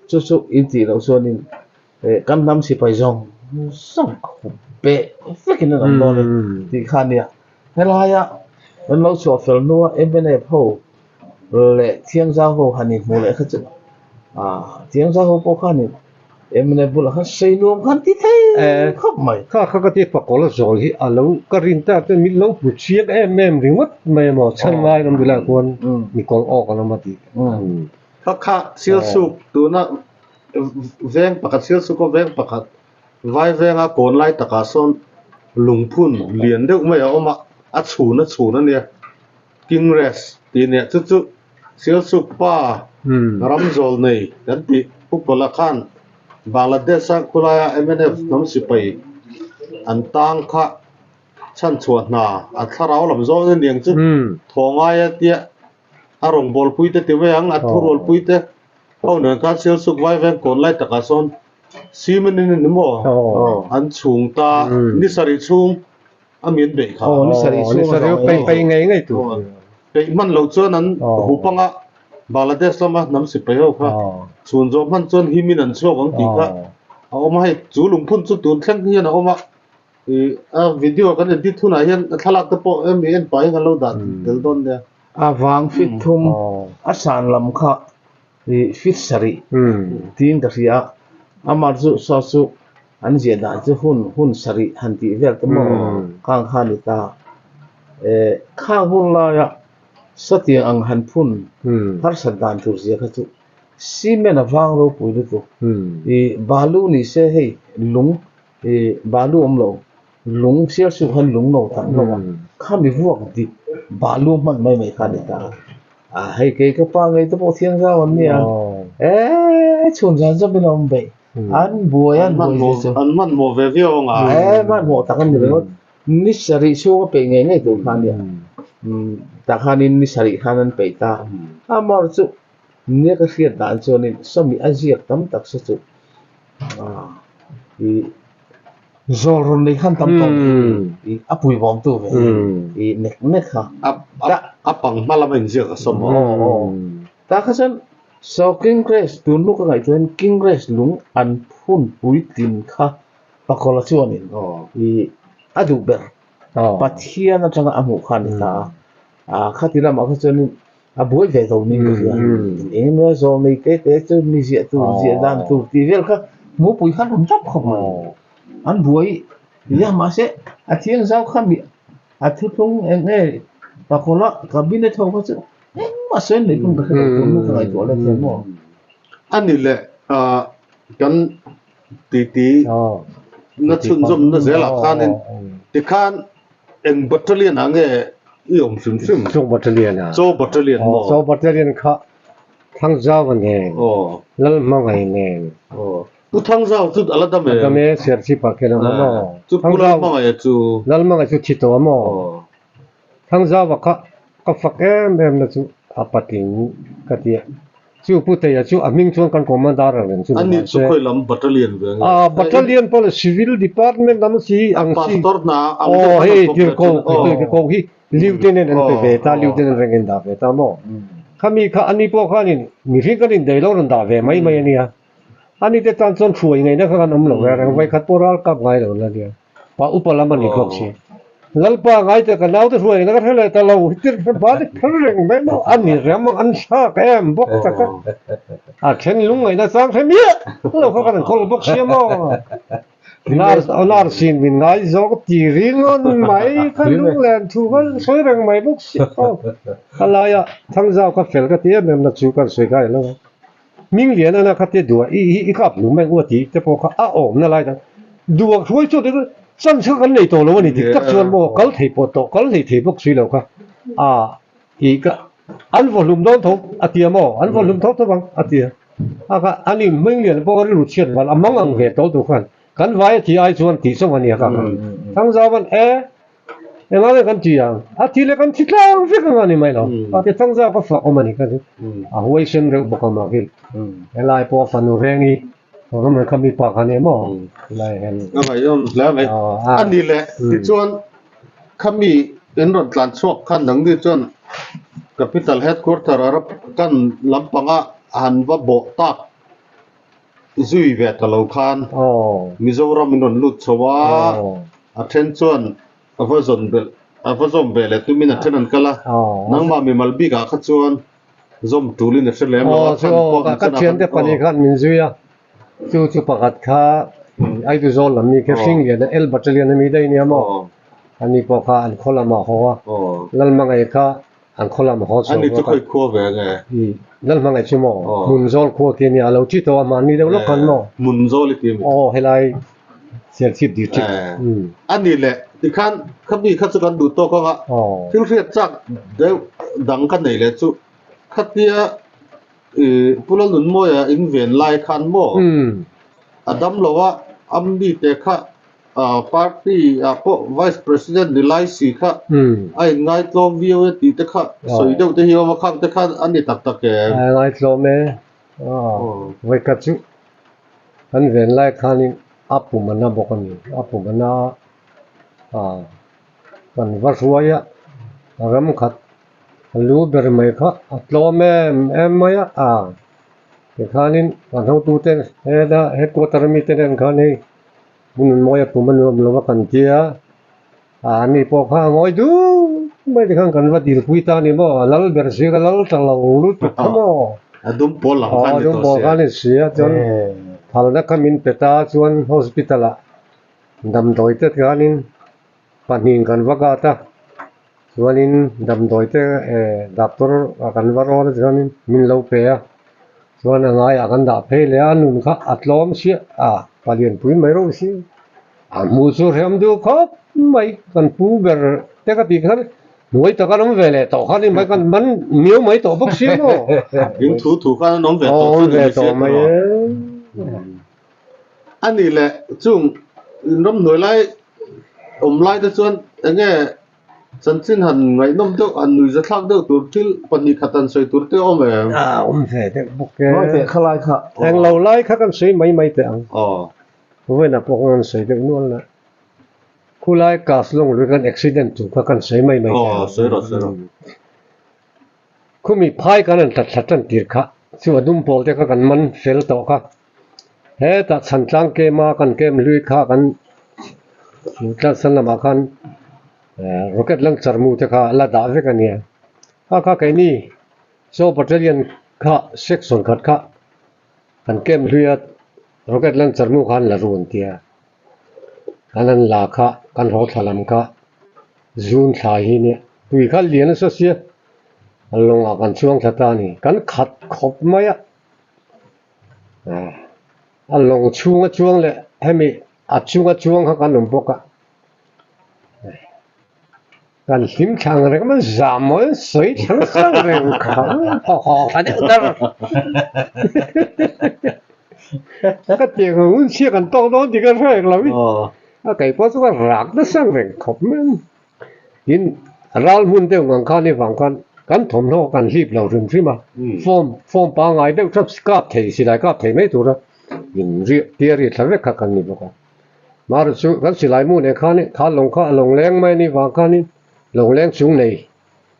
chu inti lo so ni kan nam si pai jong sang pe freaking na no ti khan ya hela yaมันเราชอบฟิลนัวเอ็มเป็นไอ้พวกเลยเที่ยงเช้าเขาหันนี่มูเลยเขาจะเที่ยงเช้าเขาพวกหันนี่เอ็มเป็นไอ้บุรุษเขาใส่นวมขันที่ไทยครบไหมข้าก็ที่ปักกอลจอลที่เราก็รินตาแต่มีเราผู้เชี่ยแม่ริวัดไม่หมดชั้นไว้น้ำดูแลคนมีกอลออกกันมาดีถ้าข้าเสียสุกตัวน่ะเวงปากกัดเสียสุกก็เวงปากกัดไว้เวงอ่ะก่อนไล่ตะกาซ้อนลุงพุ่นเลียนเด็กไม่เอามาชูนั่นเนี่ยกิงเรสตีเนี่ยจุดเสียสุกป้ารำโจลนี่กันตีผู้ปลาขันบางละเดชกุลายเอ็มเอฟน้ำสิไปอันตังค่ะชั้นชวนน่ะอัตราเราลำโจลนี่ยังจุดทองไอ้เตี้ยอารมณ์บอลปุยเตติเวงอัตรบอลปุยเตเขาเนี่ยการเสียสุกไว้เวงก่อนไล่ตะกาซอนซีมันนี่นึกว่าอันสูงตานิสัยสูงมีนเบคนิสัยไปไงตัวไปมันเราจวนนั้นหูปังอ่ะบางละเดชเรามาน้ำสิไปเอาค่ะส่วนจอมันจวนฮิมินันชั่วของตีค่ะเอามาให้จูลุงพุ่นจุดตูนแข่งที่นะเอามาวิดีโอกันที่ทุนอะไรทลักตะโปมีเอ็นไปกันเราดันเดินต้นเนี่ยวางฟิตทุ่มสารลำค่ะฟิตสรีทีนกระเสียมาจุสอสุอันเจดาจะหุ่นสรีหันตีเวลต์มอข้างขานิตาข้างหุ่นลายสติอังหันพุ่นพระสันดานตุเสียเขาจุซีเมนฟังเราปุยลุตุบาลูนี่เสียให้ลุงบาลูอมโลลุงเสียสุขันลุงโนตังโนข้ามีพวกดิบาลูมันไม่ขานิตาให้เกย์ก็ปังไงตัวเทียงเจ้าวันนี้ชนฉันจะเป็นอมเบอันบัวมันโมเววิโองมันโมตักันเลยว่านิสัยชั่วเป็นไงตัวขันเนี่ยตาขันนิสัยขันนั้นไปตามาจุเนี่ยก็เสียดายจนนี่สมัยอาเซียตั้มตักสุดจอรุนในขั้นตั้มตั้มปุยบอมตัวเน็กค่ะปังมาละเป็นเสียกับสมองตาขันso king grace tu nu ka ngai tuen king grace lung an phun pui tin kha pakola chuanin adu ber pathia na changa amu khan ta khatira ma khachuanin boi ve do ni ya em zo ni ke chu ni sia tu sia dan tu ti vel kha mu pui khan rum chap khom an boi ya ma se thiang zau kha mi thu thung enge pakola cabinet ho kha chu mà xem này cũng được cũng cái này chỗ là thế mà anh này lệ cái tí nó chun zum nó dễ là khan nên thì khan em battalion anh ấy yom sim battalion khá thằng giao vấn đề lal mà ngày nè tu thằng giao tu ala đam cái này ser si pa cái nào mà thằng giao mà ngày tu lal mà ngày tu chito mà thằng giao và các phật em là tu apa ting katia chu putaya chu aming chuan kan commander ren chu ani chu khoi lam battalion ve battalion pol civil department nam si ang si pastor na hey dir ko hi lieutenant and pe ta lieutenant rangen da ve ta mo khami kha ani po khanin mi ri kanin dei lo ron da ve mai ania ani te tan chon thui ngai na kha kan om lo ra vai khat poral kap ngai lo la dia pa upala mani khok si lalpa ngai te kanau te ruai na thele ta lo hitir ba de threng me no ani ram an sha ka em bok ta ka chen lung ngai na sang the mi lo kha kan khol bok sia mo nar sin min ngai zo ti ring on mai khan lung len thu kan soi rang mai bok sia ala ya thang zau ka fel ka ti mem na chu kan soi kai lo ming lian na ka te du i kap lu mai wo ti te po kha om na lai ta ดูช่วยจุดนี้สั้นสักกันในตัวเราวันนี้ที่จักชวนบอกกัลที่ปอดกัลที่ที่พวกสุยแล้วค่ะอีกอันวอลุ่มโดนทุบอาทิตย์มั้งอันวอลุ่มทุบทุบังอาทิตย์อันนี้ไม่เรียนพวกเรารู้เชื่อว่ามั่งอังเหตุตัวทุกคนกันไว้ที่ไอ้ส่วนที่สองวันนี้ครับทั้งสองวันยังไงกันที่ยังอาทิตย์ละกันที่กลางฟิกกันนี่ไม่หรอกอาทิตย์ทั้งสองก็ฝากออกมานี่กันหัวเส้นเรื่องบุกมากินอะไรพอฟันหัวแรงนี่เราไม่คำมีปากกันเนี่ยมั้งอะไรเห็น ก็ไปย่อมแล้วไปอันนี้แหละที่ชวนขมีเป็นรถหลานชกขันหนังที่ชวนcapital headquarter arab kan lampanga han wa bo tak zui ve talo khan mizoram non lut chowa attention avazon bel tu min attenan kala nangma mi malbi ga kha chuan zom tulin a thlem lo so ka thian te pani khan min zuya chu pakat kha ai du zol lam ni ke sing ya el battalion mi dai ni amo ani po kha an khola ma ho lal ma ngai kha an khola ma ho so อันนี้จะค่อยคั่วแบบไง lal ma ngai chu mo mun zol kho ke ni alo chi to ma ni de lo kan mo มุนโซลิติม helai sial sip di chi อันนี้แหละที่ขั้นขมีขัดสกันดูโตก็ที่เรียกจักเดี๋ยวดังกันไหนเลยจุขัดเดียผู้ละหนุนโมยอินเวนไลคันโมอดัมเราว่าอัมดีเตค่ะพาร์ตี้พวก vice president ในไลซีค่ะไอ้ไงตัววิวตีเตค่ะสวยเดียวที่เฮียมาข้างเตค่ะอันนี้ตักตักแกไงตัวเมไว้กัดจุอันเวนไลคันนี่อัปปุมันน่าบอกกันอัปปุมันน่ากันวัชวายะรำขัดลูเบอร์ไม่ค่ะตัวเมไม่อะแต่คันนี้กันทั้งตัวเต็นเฮดควอเตอร์มีเต็นคันนี้บุญมอยปุ่มมันรวมกันเจียนี่พอข้างอยดูไม่ได้ข้างกันว่าดีคุยตานี่บ่ลัลเบอร์เสียกันลัลตลอดรู้ทุกข์มั้งดุมโพลังคันดุมโพลังนี่เสียจนพอแล้วก็มินเปตาชวนฮอสพิทอลดำดอยเตกันนี่ปนิงกันว่ากาตาชวนนี่ดำดอยเตดับตัวกันว่ารอดกันนี่มินเลวเปียชวนง่ายกันดับเพลียนุ่นข้าอัดล้อมเสียพอเรียนปุ๋ยไม่รู้สิมูสูเรียมดูครับไม่กันปูเบอร์แต่ก็ตีกันหน่วยตะกันน้องเวลต่อกันนี่ไม่กันมันเหนียวไม่ต่อพวกเสียมั้งยิ่งถูกันน้องเวลต่อไม่อันนี้แหละจุ่มน้ำหน่วยไล่ไล่แต่ส่วนอย่างเงี้ยฉันสิ้นหันไงน้ำเจ้าอันหนุ่ยจะทักเจ้าตัวที่ปนิขัดใส่ตัวที่อ้อมแหวนเสร็จบุกแกขลายค่ะแองเราไล่ข้ากันใส่ไม่แต่อังเพราะว่านับพวกนั้นใส่เด็กนู่นละคู่ไล่กาสลงหรือกันอุบิเหตุถูกข้ากันใส่ไม่ใส่หรอคู่มีพายกันนั่นตัดตีร์ค่ะส่วนดุมโพลเจ้ากันมันเฟลต่อค่ะเฮ้ตัดสันจังเกมากันเกมลุยข้ากันตัดสันละมากันrocket launcher mu te kha la da ve kan ya kha kai ni so battalion kha section khat kha kan kem hluya rocket launcher mu khan la run tia kanan la kha kan ho thalam kha zun tha hi ne tui kha lian so sia alonga kan chuang thata ni kan khat khop ma ya along chuang le hemi chuang kha kan lom bokaกันหิมช่างเรื่องมันจามมันสวยทั้งสังเรื่องเขาอันนี้นั่นก็เจ้าหุ่นเชี่ยกันโตดีกันเรื่องเราวิไก่พอสุกรักนั่นสังเรื่องขบมันยินเราหุ่นเดียวกันข้านี่ฟังกันถมโลกันรีบเราถึงใช่ไหมฟอมปางไงเดียวทับสกับเทสิได้กับเทไม่ถูกนะยินเรียเดียร์ทำให้ข้ากันนี่บอกว่ามาสุกันสิไลมูเนี่ยข้านี่ข้าลงแรงไม่นี่ฟังข้านี่ลงแรงสูงเลย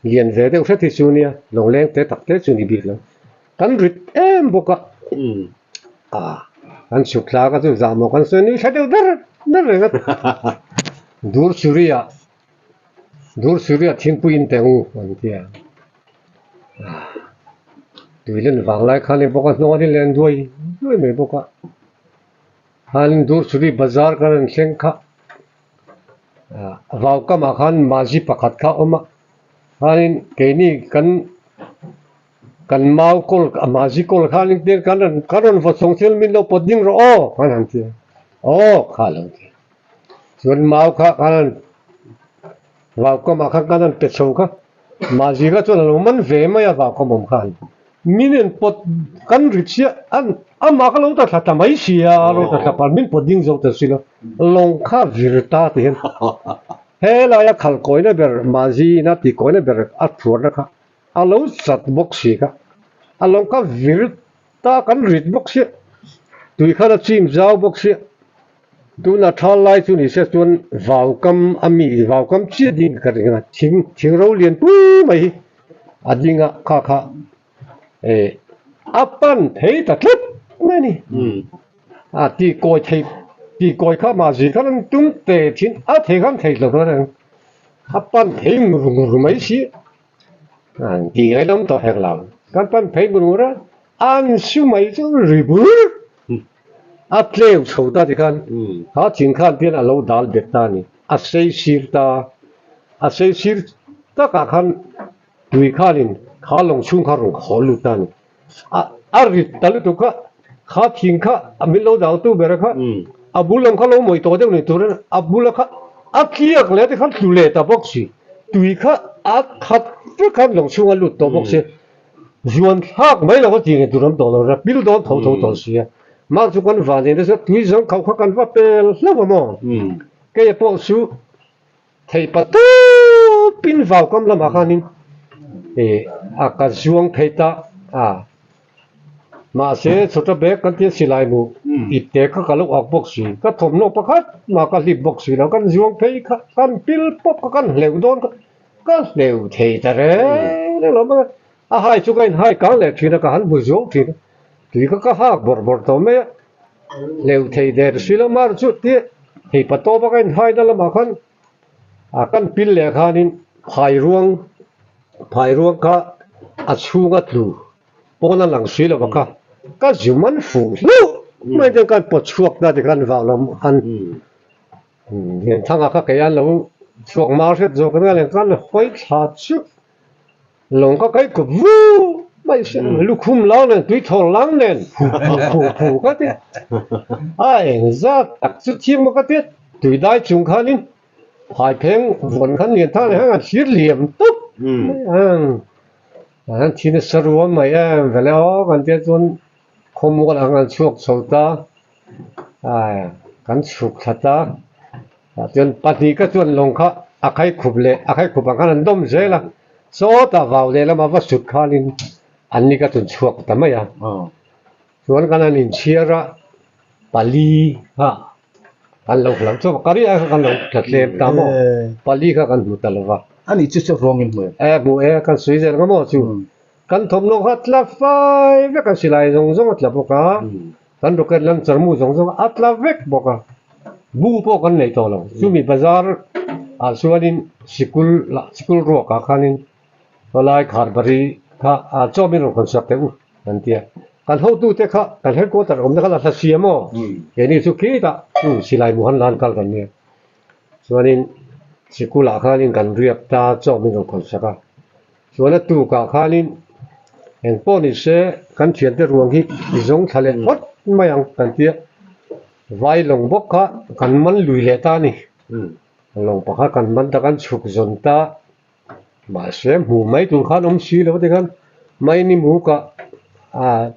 เรียนเสร็จแล้วที่สูงเนี่ยลงแรงแต่ตักแต่สูงอีกแล้วกันริดบอกว่ากันสุขลาก็จะจามกันส่วนนี้ใช่เดี๋ยวนั่นเลยครับดูสุริยะทิ้งปุยนแต่งูวันที่ดูเล่นฟังไล่ข้านี่บอกว่าโน้ตเล่นด้วยไม่บอกว่าฮันดูสุริบาซาร์กันเช่นข้าเราก็มาขันมาจีประคัดเขาออกมาฮันเกนี่กันมาอุกลมาจีกลขันเดียร์กันฟอสงเซลมินเราปดิ้งรอขันนั่นที oh kalau Tuan mau kah kanan vào có mà khác kanan pet sâu kah mà gì cả tuan lo man về mà ya vào có mồm khan minen pot kan richia an ma ka lo ta thata mai sia lo ta pa min pot ding zo ta sila long kha virta te he la ya khal koi na ber ma ji na ti koi na ber a thur na kha a lo sat box si ka a long kha virta kan rit box si tui kha na chim zau box si tu na thal lai tu ni se tuan vào cam ami vào cam chi ding ka ringa thing ro lian tu mai adinga kha kha apan thấy ta chết này nè thì coi khác mà gì khác nó chúng tệ chín thấy không thấy được rồi apan thấy ngủ mấy xí thì cái đó tao hẹn làm cái apan thấy ngủ ra ăn siêu mấy chỗ rì bứ leo sầu ta thì kan họ chính kan tiền là lâu đào đẹp ta nè xây xir ta cả kan tùy kan khá lòng chung khá lòng khó lụt ta nè rít ta lụt ka khá thiên ka mình lâu đào tu bề ka bulam khá lâu mới tổ được này tổ ra bulam khá kia cái này thì khá lụt lệ ta bốc xì tùy ka khá rất khá lòng chung lụt ta bốc xì duan khác mấy là có tiền này tổ làm tổ ra bil đó thâu tổ xì mà chúng con vào này đó tùy rằngเขากันว่าเป็นแล้วบ่มองcái bộ số thầy bắt tu pin vào com làm à khanin cái zuang thầy ta mà sẽ cho ta bé cái tiếng silai mu ít thế cái lúc học bốc xì cái thùng nó bắt hết mà cái lip bốc xì nó cái zuang thầy cái pil pop cái lều đón cái lều thầy ta đấy nó mà hai chú cái hai cái lều thì nó cái hắn bùi zuang thì tùy cái hạc bor tao mấy lều thầy để xí lắm mà chút thế thì bắt to cái hai đó là mà khăn cái pin lẹ khanin phai ruang ka chu ga tu pona lang xí là baka cái zuman phụ mấy cái pot chuộc ra thì kan vào làm ăn hiện thằng cái anh lâu chuộc máu hết rồi cái này kan khói chả chứ lòng cái cục vu mấy sự lúc khum lao này túi thòng lắng này phủ cái thế ai ra đặc chút chiêm một cái thế túi đại chúng khá nín phải phèn vốn khá niệm thang này hàng xiết liềm tốt chỉ là sờ ruộng mày vềแล้วกันthế chun không có là hàng chuộc sầu taกันchuộc thật ta chun bắt đi cái chun lòng khá khai khub lệ khai khub bằng cái đom dễ là số ta vào đây là mà vắt sụt khá nín anh này cái tuần chuộc tầm mấy chuan cái này nhìn chia ra Bali anh lâu lắm cho cái này anh lâu thật đẹp tao mà Bali cái anh hụt lâu vào anh ấy chưa wrong in mày bữa cái suy ra cái mỏ chú cái thùng nó hot là phai với cái xì lại giống là bọc cái đồ cái lần chấm mu giống hot là vek bọc bu bọc cái này to lắm chú mi bazar suanin sikul ruộng cả khanin lại khát bari cho mình một concept đấy anh tiệt kan hậu tu te kha kan headquarter om da kala sa CMO ni su ki ta silai muhan lan kal kan ne suanin sikula khalin kan riap ta cho min ko kon saka suana tu ka khalin en poni se kan thian te ruang hi zong thalen hot mayang kan tia vai long bok kha kan man lui le ta ni long pa kha kan man ta kan chuk zon ta mà sẽ mù mấy tuần khác ông xí đâu thế kan mấy ni mù cả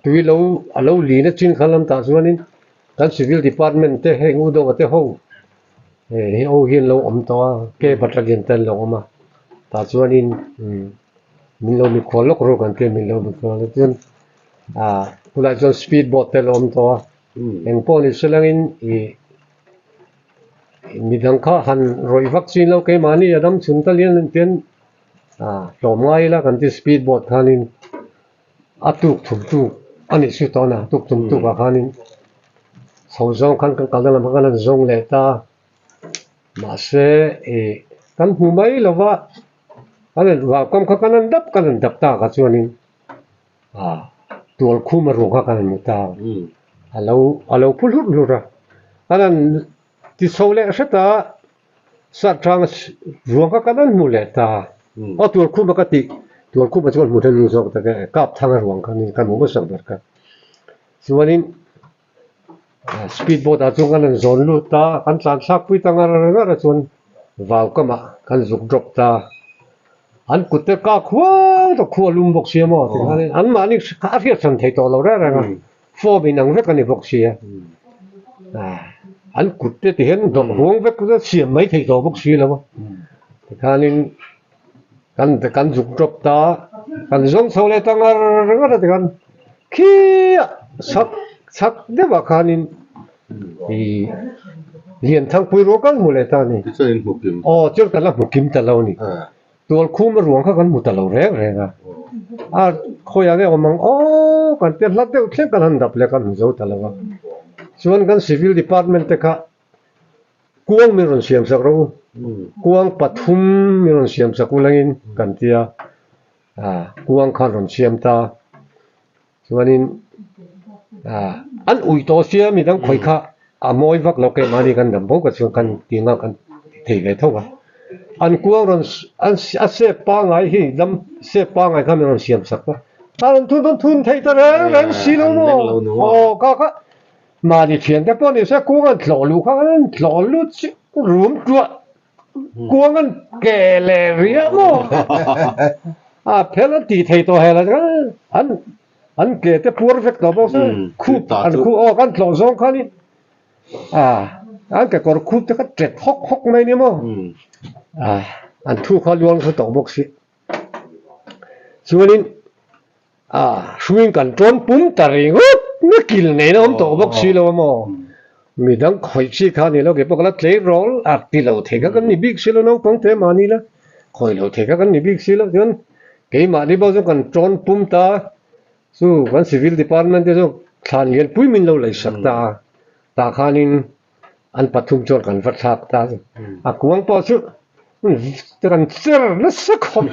tùy lâu lì nó chín khăn làm ta xuống nên cái civil department thế hay ngu đâu thế hậu ô hiền lâu ông to cái bắt ra kiện tên lâu mà ta xuống nên mình lâu mình khó lóc rồi còn cái mình lâu mình khó lóc nên tôi lại cho speedboat tên ông to em po ni sila ngin midang ka han roi vaccine lâu cái mà ni adam chunta lian tiền tóm ngay là cái speedboat khanin tuk thum ani su to na tuk thum tu ka khanin sau zong khan kan kalda lam kan zong le ta ma se kan hu mai lova kan wa kom kha kan dap ta ka chuanin tual khu ma ro ka kan mu ta alo phul hut lu ra kan ti so le sa ta sa trang ruang ka kan mu le ta tual khu ma ka ti tuan ku macam mudah nusuk tak kap tangan ruang kan ni kan mungkin sebab kan. Semuanya speedboat à chung kan zone lu ta kan tlan sak pui tanga ra ra chun vào kama kan zuk drop ta an kutte ka khwa to khwa lum bok sia mo an ma ni ka ria chan thei to lo ra ra fo bi nang vek ani bok sia an kutte ti hen dom huang vek ku sia mai thei to bok sia lo kanin kan zuk drop ta kan zong so le tanga ra ra kan khi sak de ba kanin i liền thang pui ro kan mu le ta ni cho nên một kiếm chưa kan la mu kim ta lo niตัวคู่มาหลวงเขากันมุตะเราแรงๆอ่ะคอยอย่างเงี้ยมันกันเตียนลัดเดียวเช่นกันหันดับเลยกันเจ้าตะละวะส่วนกัน civil department เตะกวางมีรอนเสียมสักรู้กวางปทุมมีรอนเสียมสักกุลังอินกันเตียกวางขันรอนเสียมตาส่วนนี้อันอุยโตเสียมีทั้งคอยข้ามอยวักเราเก็บมาดีกันดับพวกกันส่วนกันตีงากันถี่เลยเท่ากันอันกวางรอนอันเสพป้าไงฮีดำเสพป้าไงเขาไม่รอนเสียมสักว่าอันทุนไทยตะเรงสิโลโมก็มาดิเทียนแต่ป้อนนี่เสียกวางหล่อลูกเขาหล่อลูกรวมตัวกวางแก่เลยเรียโมเพลตีไทยตัวเฮลันอันแก่แต่พัวเฟกต์บอกสิคู่อันคู่กันหล่อสองคันนี่อันแก่ก็คู่แต่ก็เจ็ดฮกไม่เนี่ยโมอันทุกข้อลวงเขาตกบกสิส่วนนี้ช่วยกันจนปุ่มตะเริงไม่กินเนี่ยนะผมตกบกสิแล้วมั้งมีดังคอยสิข้านี่แล้วเก็บพวกเราเทโรลตีเราเทกันนี่บิ๊กสิแล้วน้องฟังเทมานี่ละคอยเราเทกันนี่บิ๊กสิแล้วจนเกี่ยมาที่บอกกันจนปุ่มตาสู้กัน civil department ที่สู้ทานเงินปุ้ยมินเราเลยสักตาข้านี่อันปฐุมโจรกันฟัดสักตากวางพอสุแต่กันเสือนั่นสักคน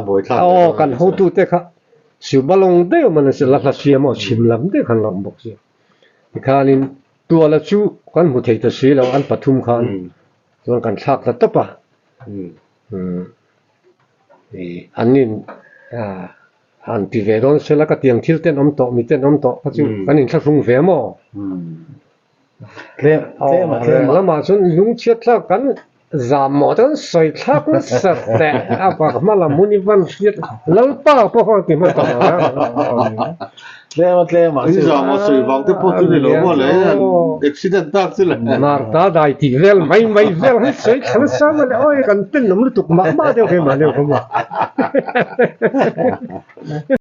buổi thangกันเขาดูเตะค่ะสิบาลงเดียวมันจะลักเสียมั้งชิมลำเดียวกันลำบกเสียข้านี่ตัวละชูกันมุทัยตัวเสียแล้วอันปฐุมขันส่วนกันชักละตบอันนี้อันที่เวรอนเสร็จแล้วก็เตียงทิลเต้นอมโตมีเต้นอมโตก็จู่กันนี่ชักฟุ้งเฟียมั้งแล้วมาส่วนลุงเชียร์กันจามหมดทั้งใส่ชักนั่นสัตว์แต่ปากมาละมุนีวันเชียร์แล้วป้าพวกเขาที่มาต่อKlema. Ini sama sih, waktu itu di luar le, accident tak sih le. Marta dah tivel, main vel, saya kalau sama le, oh ya kan tin nomor tu mak mak dia kemana